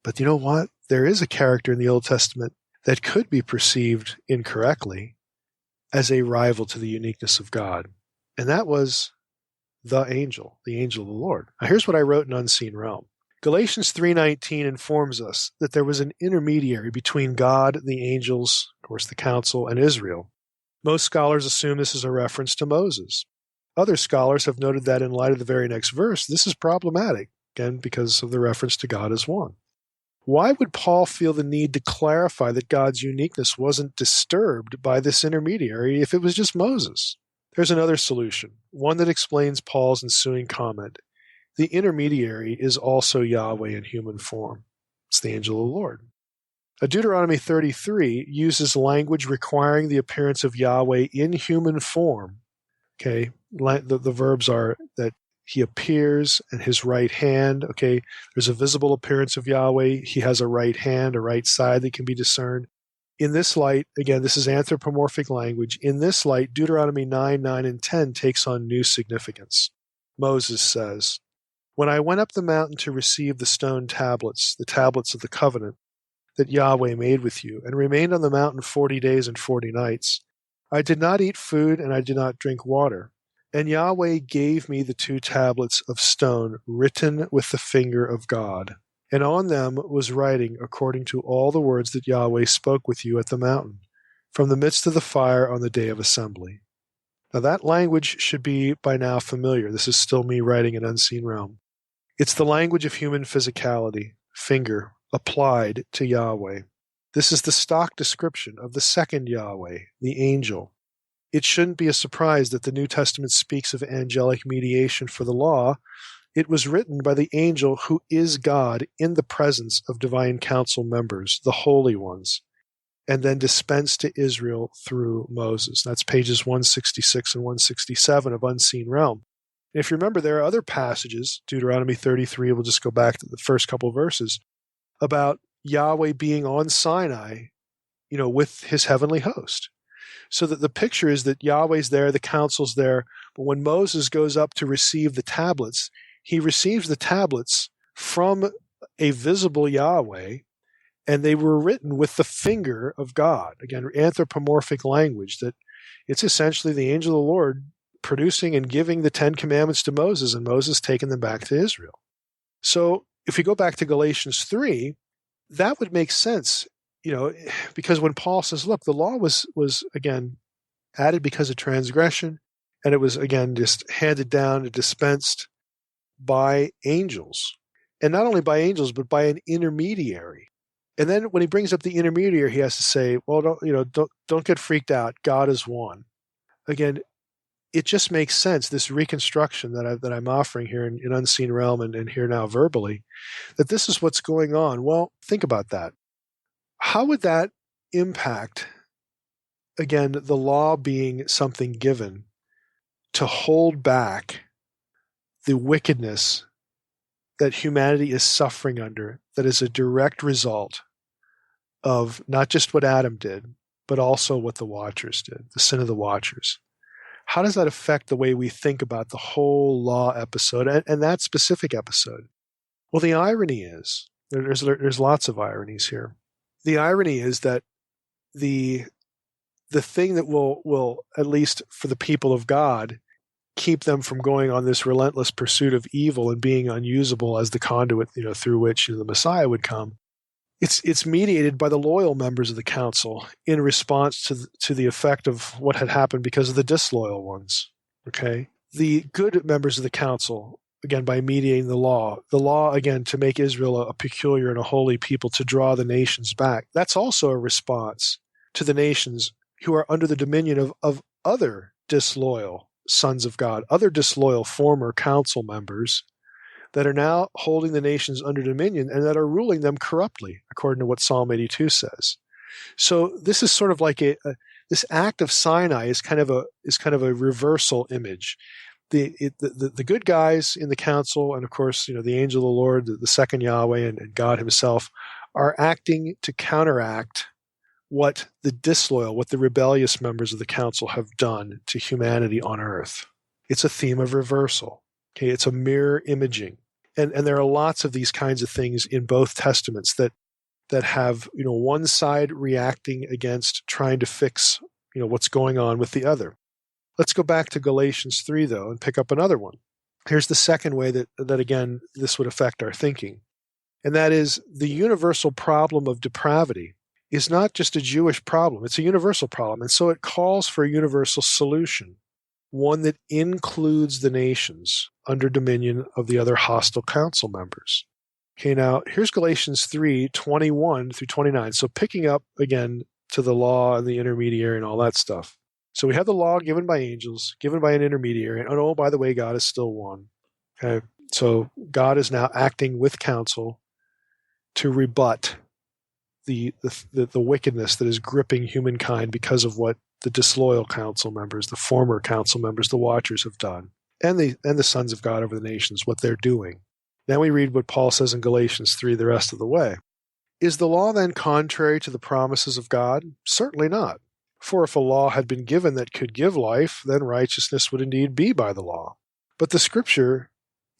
But you know what? There is a character in the Old Testament that could be perceived incorrectly as a rival to the uniqueness of God. And that was the angel of the Lord. Now here's what I wrote in Unseen Realm. Galatians 3:19 informs us that there was an intermediary between God, the angels, of course the council, and Israel. Most scholars assume this is a reference to Moses. Other scholars have noted that in light of the very next verse, this is problematic, again, because of the reference to God as one. Why would Paul feel the need to clarify that God's uniqueness wasn't disturbed by this intermediary if it was just Moses? There's another solution, one that explains Paul's ensuing comment. The intermediary is also Yahweh in human form. It's the angel of the Lord. Deuteronomy 33 uses language requiring the appearance of Yahweh in human form. Okay, the verbs are that he appears and his right hand. Okay, there's a visible appearance of Yahweh. He has a right hand, a right side that can be discerned. In this light, again, this is anthropomorphic language. In this light, Deuteronomy 9 and 10 takes on new significance. Moses says, "When I went up the mountain to receive the stone tablets, the tablets of the covenant that Yahweh made with you, and remained on the mountain 40 days and 40 nights, I did not eat food and I did not drink water. And Yahweh gave me the 2 tablets of stone written with the finger of God. And on them was writing according to all the words that Yahweh spoke with you at the mountain, from the midst of the fire on the day of assembly." Now that language should be by now familiar. This is still me writing in Unseen Realm. It's the language of human physicality, finger, applied to Yahweh. This is the stock description of the second Yahweh, the angel. It shouldn't be a surprise that the New Testament speaks of angelic mediation for the law. It was written by the angel who is God in the presence of divine council members, the holy ones, and then dispensed to Israel through Moses. That's pages 166 and 167 of Unseen Realm. And if you remember, there are other passages, Deuteronomy 33, we'll just go back to the first couple of verses, about Yahweh being on Sinai, with his heavenly host. So that the picture is that Yahweh's there, the council's there, but when Moses goes up to receive the tablets, he receives the tablets from a visible Yahweh, and they were written with the finger of God. Again, anthropomorphic language, that it's essentially the angel of the Lord producing and giving the 10 commandments to Moses, and Moses taking them back to Israel. So if we go back to Galatians 3, that would make sense, because when Paul says, look, the law was again added because of transgression, and it was again just handed down and dispensed by angels. And not only by angels, but by an intermediary. And then when he brings up the intermediary, he has to say, well, don't get freaked out. God is one. Again, it just makes sense, this reconstruction that I'm offering here in Unseen Realm and here now verbally, that this is what's going on. Well, think about that. How would that impact, again, the law being something given to hold back the wickedness that humanity is suffering under, that is a direct result of not just what Adam did, but also what the Watchers did, the sin of the Watchers? How does that affect the way we think about the whole law episode and that specific episode? Well, the irony is, there's lots of ironies here. The irony is that the thing that will, at least for the people of God, keep them from going on this relentless pursuit of evil and being unusable as the conduit, through which the Messiah would come, it's mediated by the loyal members of the council in response to the effect of what had happened because of the disloyal ones. Okay, the good members of the council, again, by mediating the law, again, to make Israel a peculiar and a holy people, to draw the nations back. That's also a response to the nations who are under the dominion of other disloyal sons of God, other disloyal former council members that are now holding the nations under dominion and that are ruling them corruptly, according to what Psalm 82 says. So this is sort of like this act of Sinai is kind of a reversal image. The good guys in the council, and of course, the angel of the Lord, the second Yahweh, and God himself, are acting to counteract what the disloyal, what the rebellious members of the council have done to humanity on earth. It's a theme of reversal. Okay, it's a mirror imaging. And there are lots of these kinds of things in both testaments that have, one side reacting against trying to fix, what's going on with the other. Let's go back to Galatians 3, though, and pick up another one. Here's the second way that again, this would affect our thinking. And that is the universal problem of depravity is not just a Jewish problem. It's a universal problem. And so it calls for a universal solution, one that includes the nations under dominion of the other hostile council members. Okay, now here's Galatians 3:21 through 29. So picking up again to the law and the intermediary and all that stuff. So we have the law given by angels, given by an intermediary. And oh, by the way, God is still one. Okay, so God is now acting with counsel to rebut the wickedness that is gripping humankind because of what the disloyal council members, the former council members, the Watchers have done, and the sons of God over the nations, what they're doing. Now we read what Paul says in Galatians 3 the rest of the way. Is the law then contrary to the promises of God? Certainly not. For if a law had been given that could give life, then righteousness would indeed be by the law. But the Scripture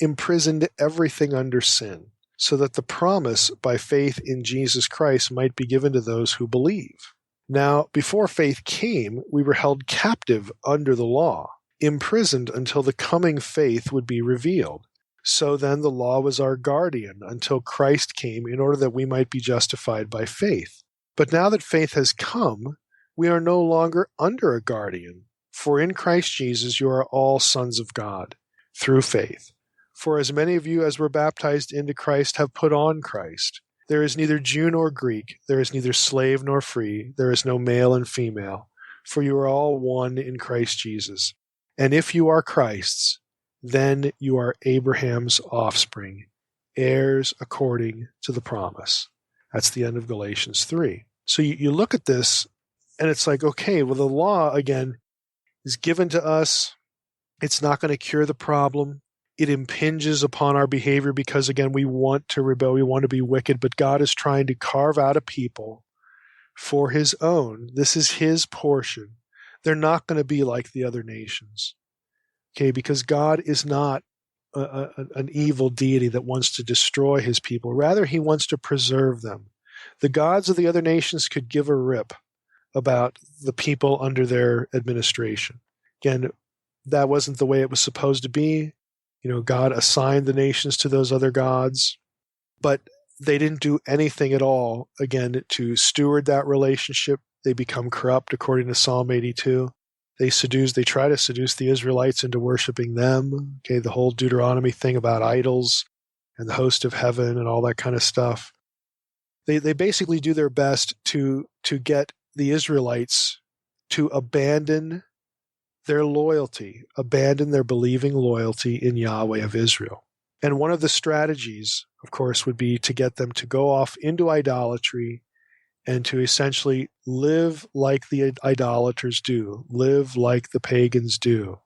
imprisoned everything under sin, so that the promise by faith in Jesus Christ might be given to those who believe. Now, before faith came, we were held captive under the law, imprisoned until the coming faith would be revealed. So then the law was our guardian until Christ came in order that we might be justified by faith. But now that faith has come, we are no longer under a guardian. For in Christ Jesus you are all sons of God, through faith. For as many of you as were baptized into Christ have put on Christ. There is neither Jew nor Greek, there is neither slave nor free, there is no male and female, for you are all one in Christ Jesus. And if you are Christ's, then you are Abraham's offspring, heirs according to the promise. That's the end of Galatians 3. So you look at this, and it's like, okay, well, the law, again, is given to us. It's not going to cure the problem. It impinges upon our behavior because, again, we want to rebel, we want to be wicked, but God is trying to carve out a people for his own. This is his portion. They're not going to be like the other nations, okay, because God is not an evil deity that wants to destroy his people. Rather, he wants to preserve them. The gods of the other nations could give a rip about the people under their administration. Again, that wasn't the way it was supposed to be. God assigned the nations to those other gods. But they didn't do anything at all, again, to steward that relationship. They become corrupt, according to Psalm 82. They try to seduce the Israelites into worshiping them. Okay, the whole Deuteronomy thing about idols and the host of heaven and all that kind of stuff. They basically do their best to get the Israelites to abandon their loyalty, abandon their believing loyalty in Yahweh of Israel. And one of the strategies, of course, would be to get them to go off into idolatry and to essentially live like the idolaters do, live like the pagans do.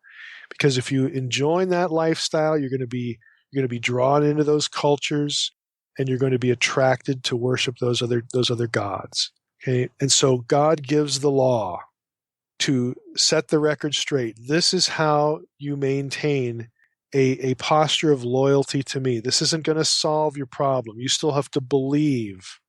Because if you enjoin that lifestyle, you're going to be drawn into those cultures, and you're going to be attracted to worship those other gods. Okay, and so God gives the law to set the record straight. This is how you maintain a posture of loyalty to me. This isn't going to solve your problem. You still have to believe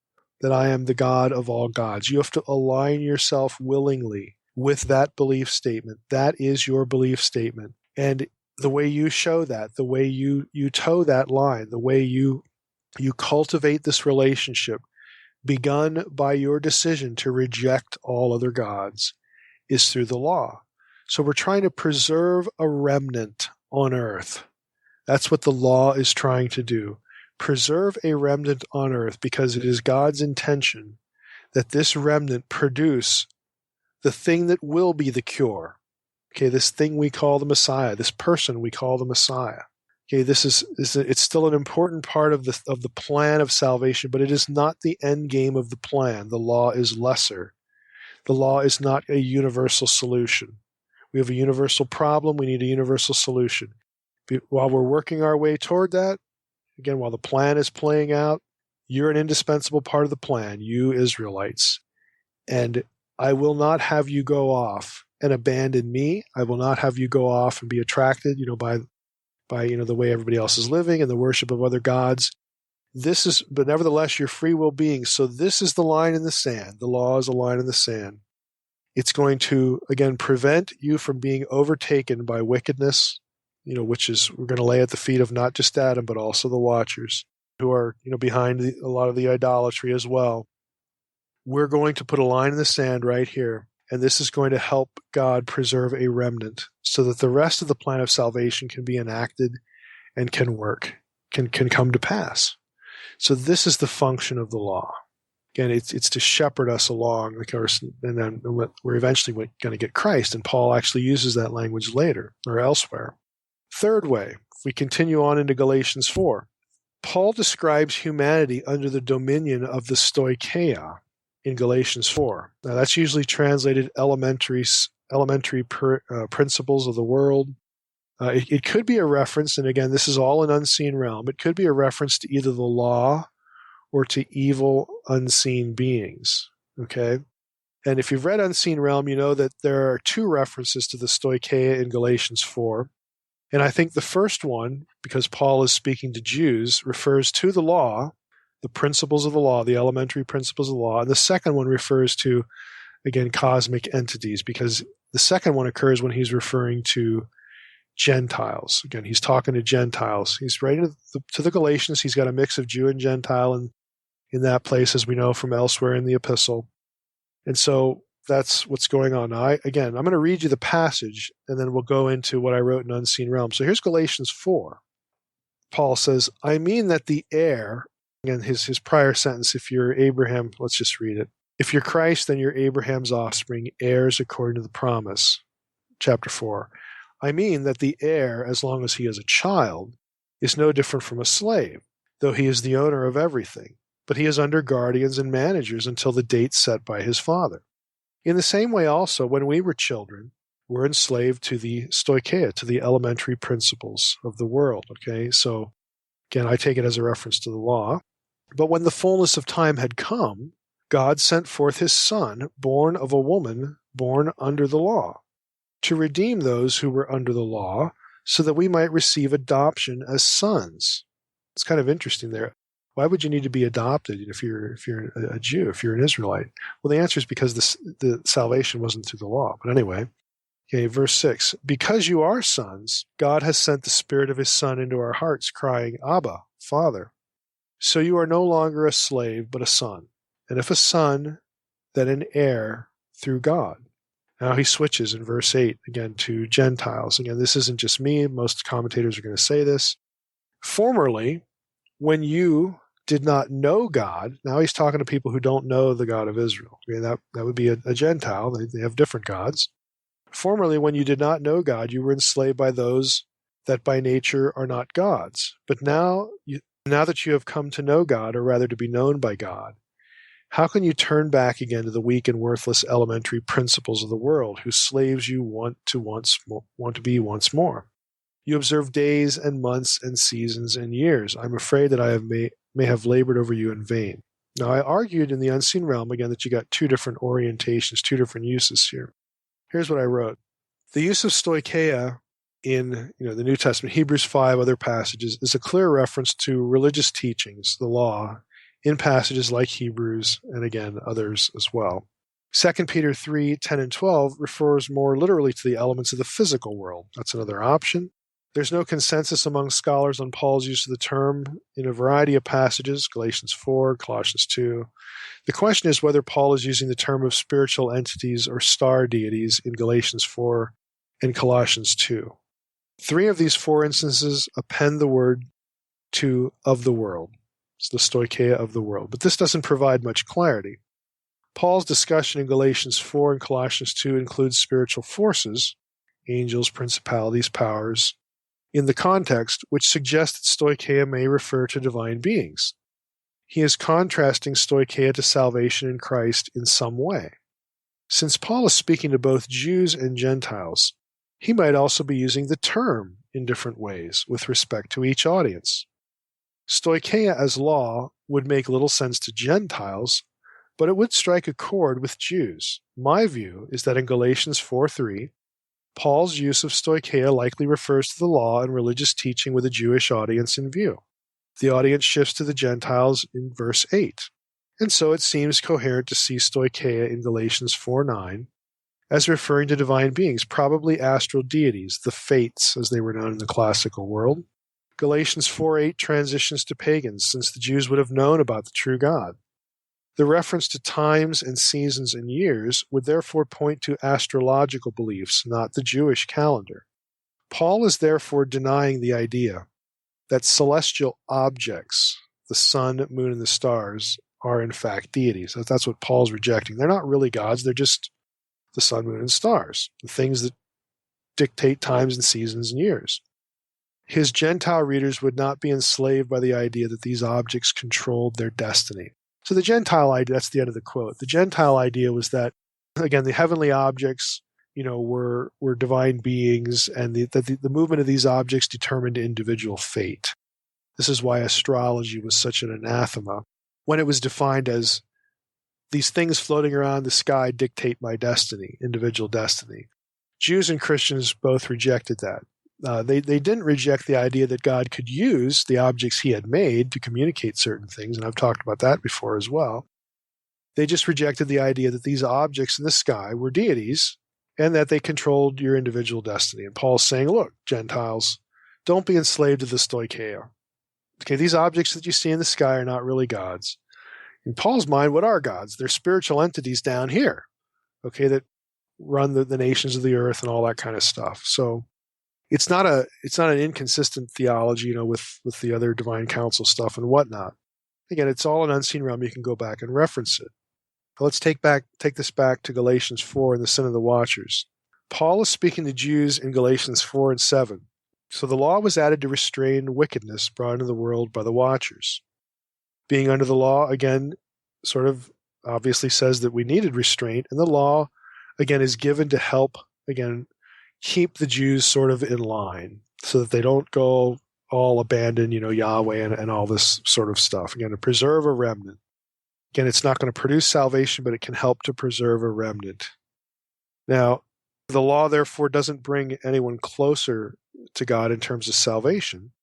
that I am the God of all gods. You have to align yourself willingly with that belief statement. That is your belief statement. And the way you show that, the way you toe that line, the way you cultivate this relationship, begun by your decision to reject all other gods, is through the law. So we're trying to preserve a remnant on earth. That's what the law is trying to do. Preserve a remnant on earth, because it is God's intention that this remnant produce the thing that will be the cure. Okay, this thing we call the Messiah, this person we call the Messiah. Okay, it's still an important part of the plan of salvation, but it is not the end game of the plan. The law is lesser. The law is not a universal solution. We have a universal problem. We need a universal solution. While we're working our way toward that, again, while the plan is playing out, you're an indispensable part of the plan, you Israelites. And I will not have you go off and abandon me. I will not have you go off and be attracted, by the way everybody else is living and the worship of other gods. But nevertheless, you're free will beings. So this is the line in the sand. The law is a line in the sand. It's going to, again, prevent you from being overtaken by wickedness, which we're going to lay at the feet of not just Adam, but also the watchers who are, behind a lot of the idolatry as well. We're going to put a line in the sand right here. And this is going to help God preserve a remnant so that the rest of the plan of salvation can be enacted and can work, can come to pass. So this is the function of the law. Again, it's to shepherd us along, of course, and then we're eventually going to get Christ, and Paul actually uses that language later or elsewhere. Third way, if we continue on into Galatians 4, Paul describes humanity under the dominion of the stoicheia in Galatians 4. Now, that's usually translated elementary principles of the world. It could be a reference, and again, this is all an unseen realm. It could be a reference to either the law or to evil, unseen beings. Okay? And if you've read Unseen Realm, you know that there are two references to the stoicheia in Galatians 4. And I think the first one, because Paul is speaking to Jews, refers to the law, the principles of the law, the elementary principles of the law. And the second one refers to, again, cosmic entities, because the second one occurs when he's referring to Gentiles. Again, he's talking to Gentiles. He's writing to the Galatians. He's got a mix of Jew and Gentile in that place, as we know from elsewhere in the epistle. And so that's what's going on. Now, I'm going to read you the passage, and then we'll go into what I wrote in Unseen Realm. So here's Galatians 4. Paul says, I mean that the heir, again, his prior sentence, if you're Abraham, let's just read it. If you're Christ, then you're Abraham's offspring, heirs according to the promise. Chapter 4. I mean that the heir, as long as he is a child, is no different from a slave, though he is the owner of everything. But he is under guardians and managers until the date set by his father. In the same way also, when we were children, we're enslaved to the stoicheia, to the elementary principles of the world. Okay, so again, I take it as a reference to the law. But when the fullness of time had come, God sent forth his Son, born of a woman, born under the law, to redeem those who were under the law, so that we might receive adoption as sons. It's kind of interesting there. Why would you need to be adopted if you're a Jew, if you're an Israelite? Well, the answer is because the salvation wasn't through the law. But anyway, okay, verse 6. Because you are sons, God has sent the Spirit of his Son into our hearts, crying, Abba, Father. So you are no longer a slave, but a son. And if a son, then an heir through God. Now he switches in verse 8 again to Gentiles. Again, this isn't just me. Most commentators are going to say this. Formerly, when you did not know God, now he's talking to people who don't know the God of Israel. I mean, that would be a Gentile. They have different gods. Formerly, when you did not know God, you were enslaved by those that by nature are not gods. But now that you have come to know God, or rather to be known by God, how can you turn back again to the weak and worthless elementary principles of the world, whose slaves you want to be once more? You observe days and months and seasons and years. I'm afraid that I may have labored over you in vain. Now, I argued in the unseen realm again that you got two different orientations, two different uses here. Here's what I wrote. The use of stoicheia in the New Testament, Hebrews 5, other passages, is a clear reference to religious teachings, the law, in passages like Hebrews and again others as well. 2 Peter 3, 10 and 12 refers more literally to the elements of the physical world. That's another option. There's no consensus among scholars on Paul's use of the term in a variety of passages, Galatians 4, Colossians 2. The question is whether Paul is using the term of spiritual entities or star deities in Galatians 4 and Colossians 2. 3 of these 4 instances append the word to of the world. It's the stoicheia of the world. But this doesn't provide much clarity. Paul's discussion in Galatians 4 and Colossians 2 includes spiritual forces, angels, principalities, powers, in the context, which suggests that stoicheia may refer to divine beings. He is contrasting stoicheia to salvation in Christ in some way. Since Paul is speaking to both Jews and Gentiles, he might also be using the term in different ways with respect to each audience. Stoicheia as law would make little sense to Gentiles, but it would strike a chord with Jews. My view is that in Galatians 4:3, Paul's use of stoicheia likely refers to the law and religious teaching with a Jewish audience in view. The audience shifts to the Gentiles in verse 8, and so it seems coherent to see stoicheia in Galatians 4:9 as referring to divine beings, probably astral deities, the fates as they were known in the classical world. Galatians 4:8 transitions to pagans, since the Jews would have known about the true God. The reference to times and seasons and years would therefore point to astrological beliefs, not the Jewish calendar. Paul is therefore denying the idea that celestial objects, the sun, moon, and the stars, are in fact deities. That's what Paul's rejecting. They're not really gods, they're just the sun, moon, and stars, the things that dictate times and seasons and years. His Gentile readers would not be enslaved by the idea that these objects controlled their destiny. So the Gentile idea, that's the end of the quote. The Gentile idea was that, again, the heavenly objects, were divine beings, and the movement of these objects determined individual fate. This is why astrology was such an anathema, when it was defined as these things floating around the sky dictate my destiny, individual destiny. Jews and Christians both rejected that. They didn't reject the idea that God could use the objects he had made to communicate certain things, and I've talked about that before as well. They just rejected the idea that these objects in the sky were deities and that they controlled your individual destiny. And Paul's saying, look, Gentiles, don't be enslaved to the stoicheia. Okay, these objects that you see in the sky are not really gods. In Paul's mind, what are gods? They're spiritual entities down here, okay, that run the nations of the earth and all that kind of stuff. So it's not an inconsistent theology, with the other divine council stuff and whatnot. Again, it's all an unseen realm. You can go back and reference it. Let's take this back to Galatians 4 and the sin of the watchers. Paul is speaking to Jews in Galatians 4 and 7. So the law was added to restrain wickedness brought into the world by the watchers. Being under the law, again, sort of obviously says that we needed restraint, and the law, again, is given to help, again, keep the Jews sort of in line so that they don't go all abandon, Yahweh and all this sort of stuff. Again, to preserve a remnant. Again, it's not going to produce salvation, but it can help to preserve a remnant. Now, the law, therefore, doesn't bring anyone closer to God in terms of salvation,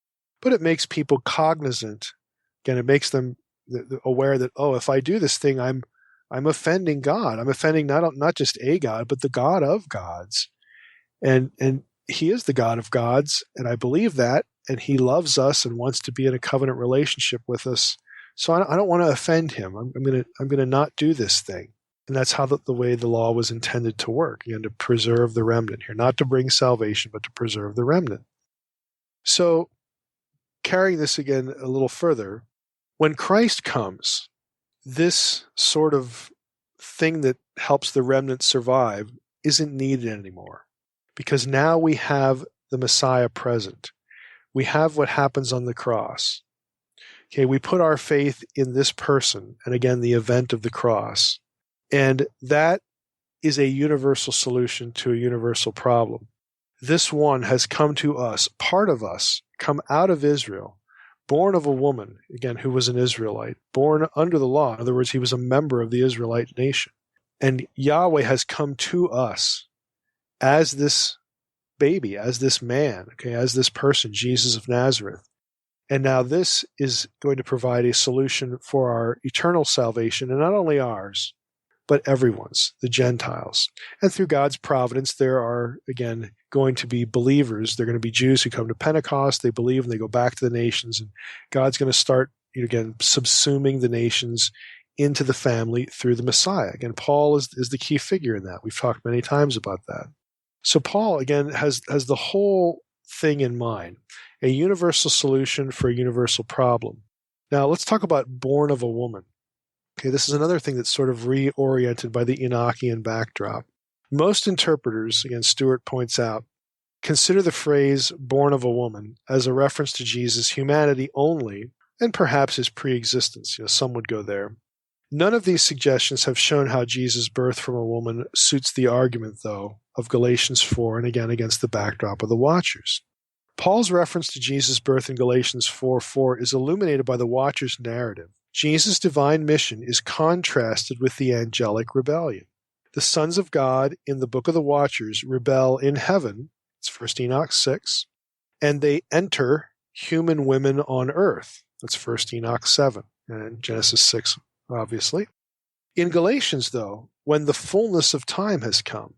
but it makes people cognizant. Again, it makes them aware that, if I do this thing, I'm offending God. I'm offending not just a God, but the God of gods. And he is the God of gods, and I believe that, and he loves us and wants to be in a covenant relationship with us, So I don't want to offend him. I'm going to not do this thing. And that's how the way the law was intended to work, again, to preserve the remnant here, not to bring salvation, but to preserve the remnant. So carrying this again a little further, when Christ comes, this sort of thing that helps the remnant survive isn't needed anymore, because now we have the Messiah present. We have what happens on the cross. Okay, we put our faith in this person, and again, the event of the cross. And that is a universal solution to a universal problem. This one has come to us, part of us, come out of Israel, born of a woman, again, who was an Israelite, born under the law. In other words, he was a member of the Israelite nation. And Yahweh has come to us as this baby, as this man, okay, as this person, Jesus of Nazareth. And now this is going to provide a solution for our eternal salvation, and not only ours, but everyone's, the Gentiles. And through God's providence, there are, again, going to be believers. They're going to be Jews who come to Pentecost, they believe, and they go back to the nations. And God's going to start, again, subsuming the nations into the family through the Messiah. Again, Paul is the key figure in that. We've talked many times about that. So Paul, again, has the whole thing in mind, a universal solution for a universal problem. Now, let's talk about born of a woman. Okay, this is another thing that's sort of reoriented by the Enochian backdrop. Most interpreters, again, Stewart points out, consider the phrase born of a woman as a reference to Jesus' humanity only, and perhaps his pre-existence. Some would go there. None of these suggestions have shown how Jesus' birth from a woman suits the argument, though, of Galatians 4, and again against the backdrop of the Watchers. Paul's reference to Jesus' birth in Galatians 4:4 is illuminated by the Watchers' narrative. Jesus' divine mission is contrasted with the angelic rebellion. The sons of God in the book of the Watchers rebel in heaven, it's 1 Enoch 6, and they enter human women on earth, that's 1 Enoch 7, and Genesis 6, obviously. In Galatians, though, when the fullness of time has come,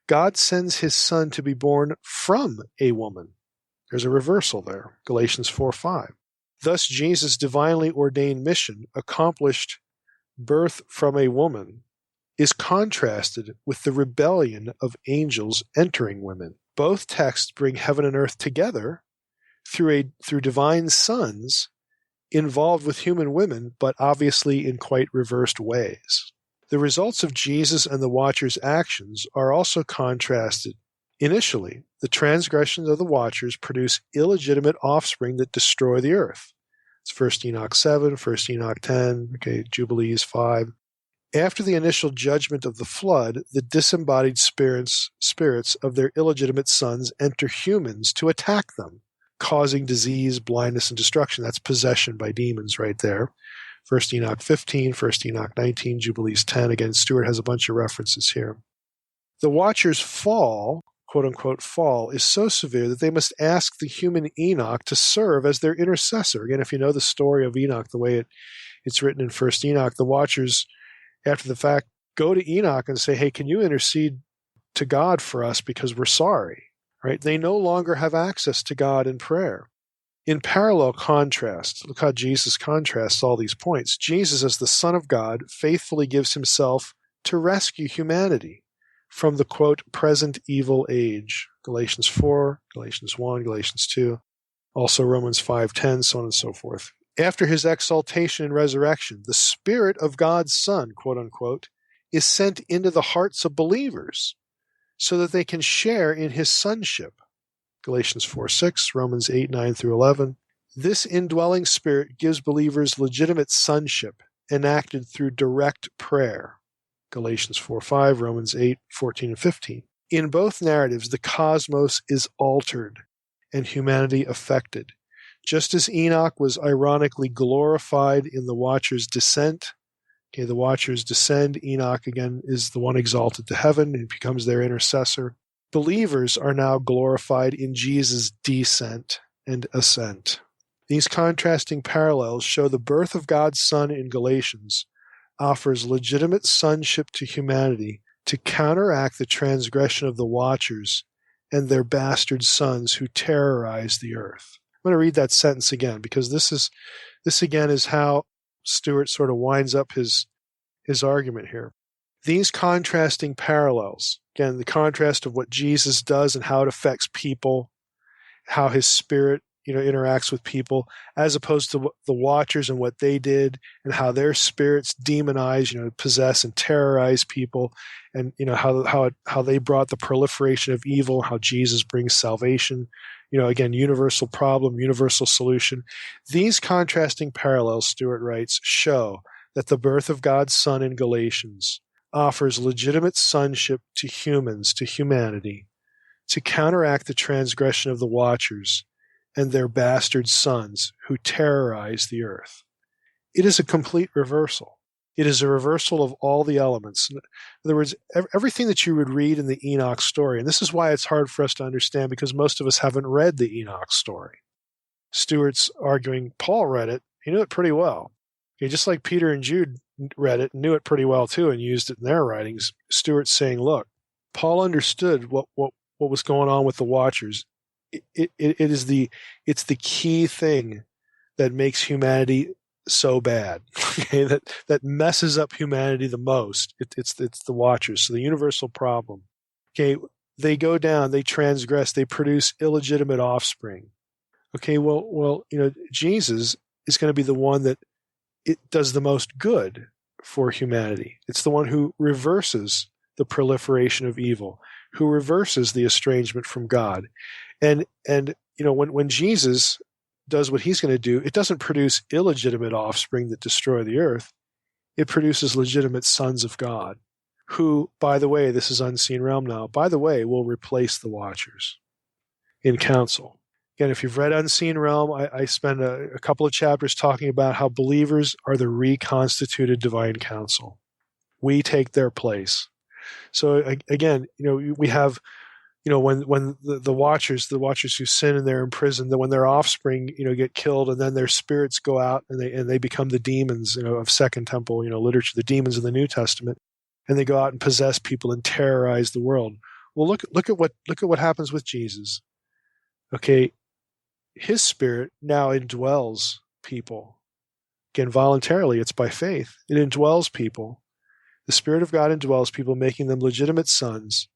God sends his son to be born from a woman. There's a reversal there, Galatians 4:5. Thus, Jesus' divinely ordained mission, accomplished birth from a woman, is contrasted with the rebellion of angels entering women. Both texts bring heaven and earth together through divine sons involved with human women, but obviously in quite reversed ways. The results of Jesus and the Watchers' actions are also contrasted. Initially, the transgressions of the Watchers produce illegitimate offspring that destroy the earth. It's 1 Enoch 7, 1 Enoch 10, Jubilees 5. After the initial judgment of the flood, the disembodied spirits of their illegitimate sons enter humans to attack them, causing disease, blindness, and destruction. That's possession by demons right there. 1 Enoch 15, 1 Enoch 19, Jubilees 10. Again, Stewart has a bunch of references here. The Watchers' fall, quote-unquote fall, is so severe that they must ask the human Enoch to serve as their intercessor. Again, if you know the story of Enoch, the way it's written in 1 Enoch, the Watchers, after the fact, go to Enoch and say, hey, can you intercede to God for us because we're sorry? Right? They no longer have access to God in prayer. In parallel contrast, look how Jesus contrasts all these points. Jesus, as the Son of God, faithfully gives himself to rescue humanity from the, quote, present evil age. Galatians 4, Galatians 1, Galatians 2, also Romans 5:10, so on and so forth. After his exaltation and resurrection, the Spirit of God's Son, quote unquote, is sent into the hearts of believers so that they can share in his sonship. Galatians 4:6, Romans 8:9 through 11. This indwelling Spirit gives believers legitimate sonship enacted through direct prayer. Galatians 4:5, Romans 8:14 and 15. In both narratives, the cosmos is altered and humanity affected. Just as Enoch was ironically glorified in the Watchers' descent, the Watchers descend, Enoch again is the one exalted to heaven and becomes their intercessor. Believers are now glorified in Jesus' descent and ascent. These contrasting parallels show the birth of God's Son in Galatians offers legitimate sonship to humanity to counteract the transgression of the Watchers and their bastard sons who terrorize the earth. I'm going to read that sentence again because this again is how Stewart sort of winds up his argument here. These contrasting parallels, again, the contrast of what Jesus does and how it affects people, how his Spirit, interacts with people, as opposed to the Watchers and what they did, and how their spirits demonize, possess and terrorize people, and how they brought the proliferation of evil, how Jesus brings salvation. Again, universal problem, universal solution. These contrasting parallels, Stewart writes, show that the birth of God's Son in Galatians offers legitimate sonship to humans, to humanity, to counteract the transgression of the Watchers and their bastard sons who terrorize the earth. It is a complete reversal. It is a reversal of all the elements. In other words, everything that you would read in the Enoch story, and this is why it's hard for us to understand because most of us haven't read the Enoch story. Stewart's arguing Paul read it. He knew it pretty well. Okay, just like Peter and Jude read it and knew it pretty well too and used it in their writings. Stewart's saying, look, Paul understood what was going on with the Watchers. It's the key thing that makes humanity so bad, okay, that messes up humanity the most. It's the Watchers, so the universal problem. Okay, they go down, they transgress, they produce illegitimate offspring. Okay, well, Jesus is going to be the one that it does the most good for humanity. It's the one who reverses the proliferation of evil, who reverses the estrangement from God. And when Jesus does what he's going to do, it doesn't produce illegitimate offspring that destroy the earth. It produces legitimate sons of God, who, by the way, this is unseen realm now, by the way, will replace the Watchers in council. Again, if you've read Unseen Realm, I spend a couple of chapters talking about how believers are the reconstituted divine council. We take their place. So again, we have, when the Watchers who sin and they're in prison, then when their offspring, get killed, and then their spirits go out and they become the demons, of Second Temple, literature, the demons of the New Testament, and they go out and possess people and terrorize the world. Well, look at what happens with Jesus. Okay, his Spirit now indwells people. Again, voluntarily, it's by faith. It indwells people. The Spirit of God indwells people, making them legitimate sons.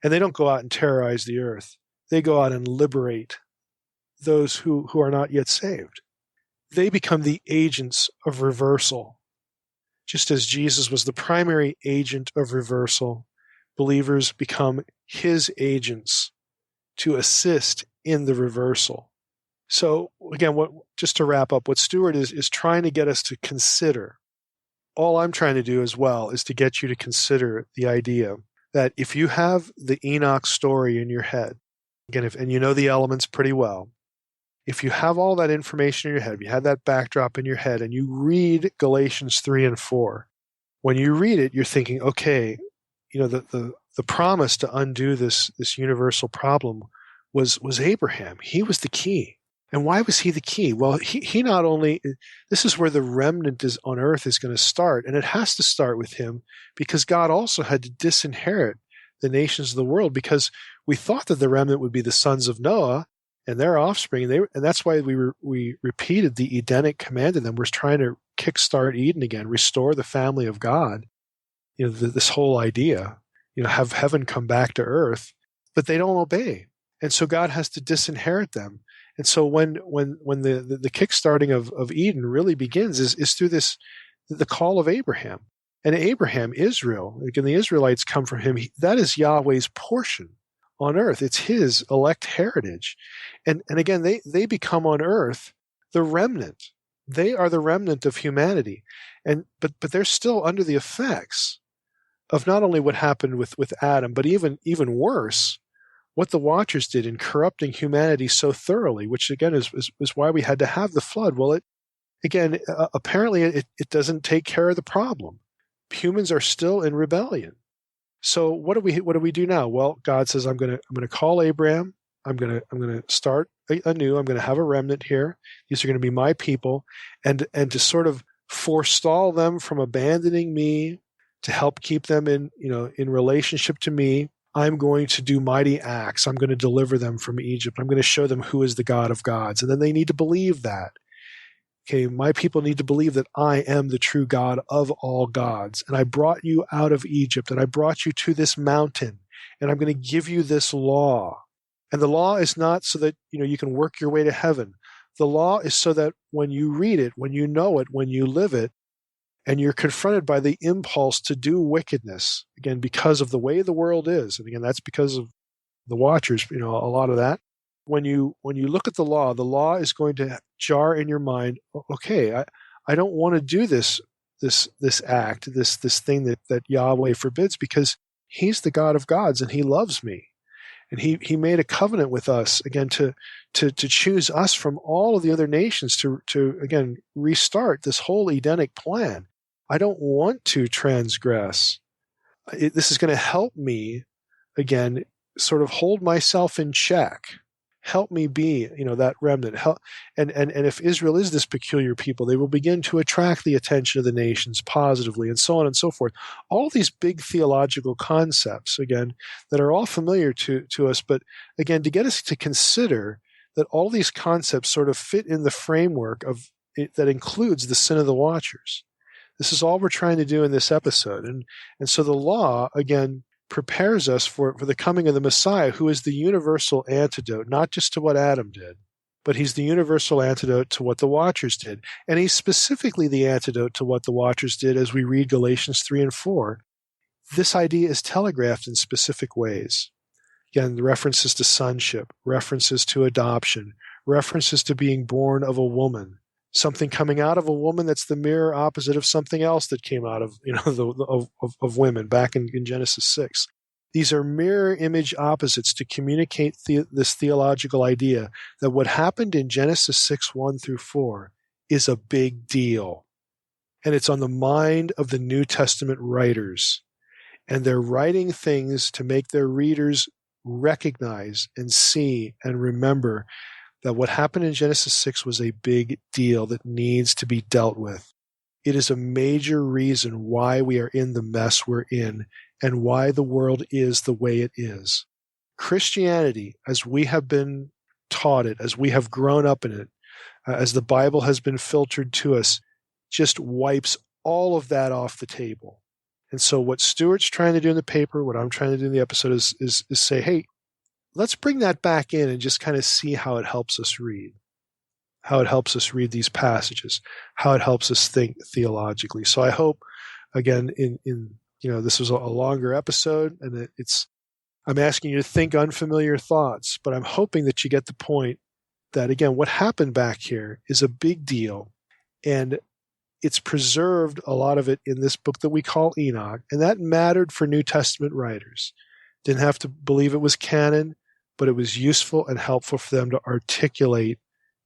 And they don't go out and terrorize the earth. They go out and liberate those who are not yet saved. They become the agents of reversal. Just as Jesus was the primary agent of reversal, believers become his agents to assist in the reversal. So again, just to wrap up, what Stewart is trying to get us to consider, all I'm trying to do as well is to get you to consider the idea that if you have the Enoch story in your head, again, and you know the elements pretty well, if you have all that information in your head, if you have that backdrop in your head, and you read Galatians 3 and 4, when you read it, you're thinking, okay, the promise to undo this universal problem was Abraham. He was the key. And why was he the key? Well, he not only, this is where the remnant on earth is going to start, and it has to start with him because God also had to disinherit the nations of the world, because we thought that the remnant would be the sons of Noah and their offspring, and that's why we repeated the Edenic command in them. We're trying to kickstart Eden again, restore the family of God. This whole idea, have heaven come back to earth, but they don't obey, and so God has to disinherit them. And so when the kickstarting of Eden really begins is through the call of Abraham. And Abraham, Israel, again, the Israelites come from him. That is Yahweh's portion on earth. It's his elect heritage. And again, they become on earth the remnant. They are the remnant of humanity. But they're still under the effects of not only what happened with Adam, but even worse, what the Watchers did in corrupting humanity so thoroughly, which again is why we had to have the flood. Well, apparently it doesn't take care of the problem. Humans are still in rebellion. So what do we do now? Well, God says, I'm going to call Abraham. I'm going to start anew. I'm going to have a remnant here. These are going to be my people, and to sort of forestall them from abandoning me, to help keep them in relationship to me, I'm going to do mighty acts. I'm going to deliver them from Egypt. I'm going to show them who is the God of gods. And then they need to believe that. okay, my people need to believe that I am the true God of all gods. And I brought you out of Egypt, and I brought you to this mountain, and I'm going to give you this law. And the law is not so that, you can work your way to heaven. The law is so that when you read it, when you know it, when you live it, and you're confronted by the impulse to do wickedness, again, because of the way the world is, and again, that's because of the Watchers, a lot of that. When you look at the law is going to jar in your mind, okay, I don't want to do this act, this thing that Yahweh forbids, because he's the God of gods and he loves me. And he made a covenant with us, again, to choose us from all of the other nations to again, restart this whole Edenic plan. I don't want to transgress. This is going to help me, again, sort of hold myself in check. Help me be, that remnant. And if Israel is this peculiar people, they will begin to attract the attention of the nations positively, and so on and so forth. All these big theological concepts, again, that are all familiar to us, but again, to get us to consider that all these concepts sort of fit in the framework of it, that includes the sin of the Watchers. This is all we're trying to do in this episode. And so the law, again, prepares us for the coming of the Messiah, who is the universal antidote, not just to what Adam did, but he's the universal antidote to what the Watchers did. And he's specifically the antidote to what the Watchers did as we read Galatians 3 and 4. This idea is telegraphed in specific ways. Again, the references to sonship, references to adoption, references to being born of a woman, something coming out of a woman that's the mirror opposite of something else that came out of of women back in Genesis 6. These are mirror image opposites to communicate this theological idea that what happened in Genesis 6, 1 through 4 is a big deal. And it's on the mind of the New Testament writers. And they're writing things to make their readers recognize and see and remember that what happened in Genesis 6 was a big deal that needs to be dealt with. It is a major reason why we are in the mess we're in and why the world is the way it is. Christianity, as we have been taught it, as we have grown up in it, as the Bible has been filtered to us, just wipes all of that off the table. And so what Stuart's trying to do in the paper, what I'm trying to do in the episode is say, hey, let's bring that back in and just kind of see how it helps us read, how it helps us read these passages, how it helps us think theologically. So I hope, again, this was a longer episode, and I'm asking you to think unfamiliar thoughts, but I'm hoping that you get the point that, again, what happened back here is a big deal, and it's preserved, a lot of it, in this book that we call Enoch, and that mattered for New Testament writers. Didn't have to believe it was canon, but it was useful and helpful for them to articulate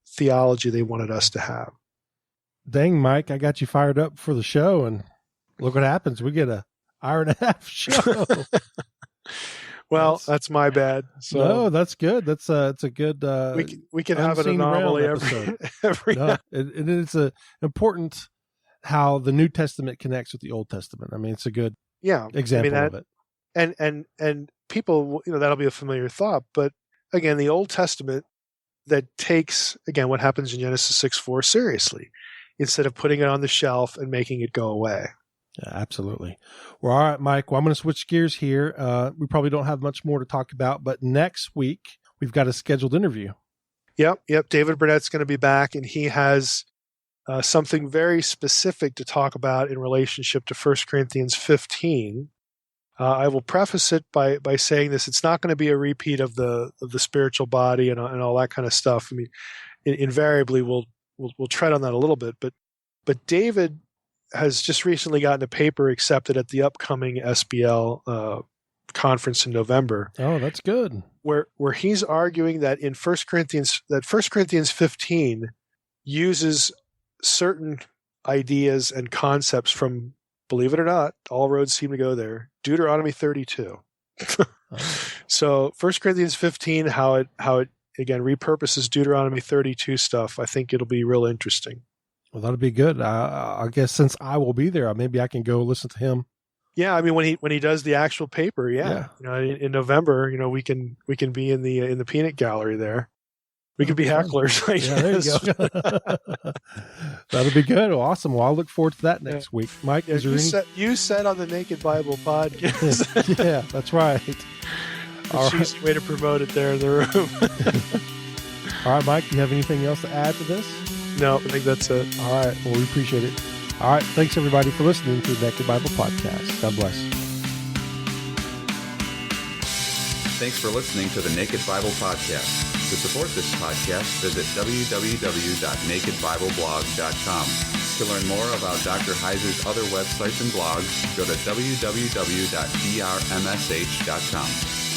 theology they wanted us to have. Dang, Mike, I got you fired up for the show, and look what happens. We get an hour-and-a-half show. Well, that's my bad. So no, that's good. It's a good. We can have an anomaly every no, and it's important how the New Testament connects with the Old Testament. I mean, it's a good example of it. And people, that'll be a familiar thought. But again, the Old Testament that takes, again, what happens in Genesis 6:4 seriously, instead of putting it on the shelf and making it go away. Yeah, absolutely. Well, all right, Mike. Well, I'm going to switch gears here. We probably don't have much more to talk about, but next week we've got a scheduled interview. Yep. David Burnett's going to be back, and he has something very specific to talk about in relationship to 1 Corinthians 15. I will preface it by saying this: it's not going to be a repeat of the spiritual body and all that kind of stuff. I mean, invariably we'll tread on that a little bit, but David has just recently gotten a paper accepted at the upcoming SBL conference in November. Oh, that's good. Where he's arguing that in 1 Corinthians 15 uses certain ideas and concepts from, believe it or not, all roads seem to go there, Deuteronomy 32. So 1 Corinthians 15, how it again repurposes Deuteronomy 32 stuff. I think it'll be real interesting. Well, that'll be good. I guess since I will be there, maybe I can go listen to him. Yeah, I mean when he does the actual paper, in November, we can be in the peanut gallery there. We could be hecklers. I Yeah, there you guess. go. That'll be good. Well, awesome. Well, I'll look forward to that next week. Mike, Yeah, is there you said on the Naked Bible podcast. Yeah, that's right. All right. Easy way to promote it there in the room. All right, Mike, do you have anything else to add to this? No, I think that's it. All right. Well, we appreciate it. All right. Thanks, everybody, for listening to the Naked Bible Podcast. God bless. Thanks for listening to the Naked Bible Podcast. To support this podcast, visit www.nakedbibleblog.com. To learn more about Dr. Heiser's other websites and blogs, go to www.drmsh.com.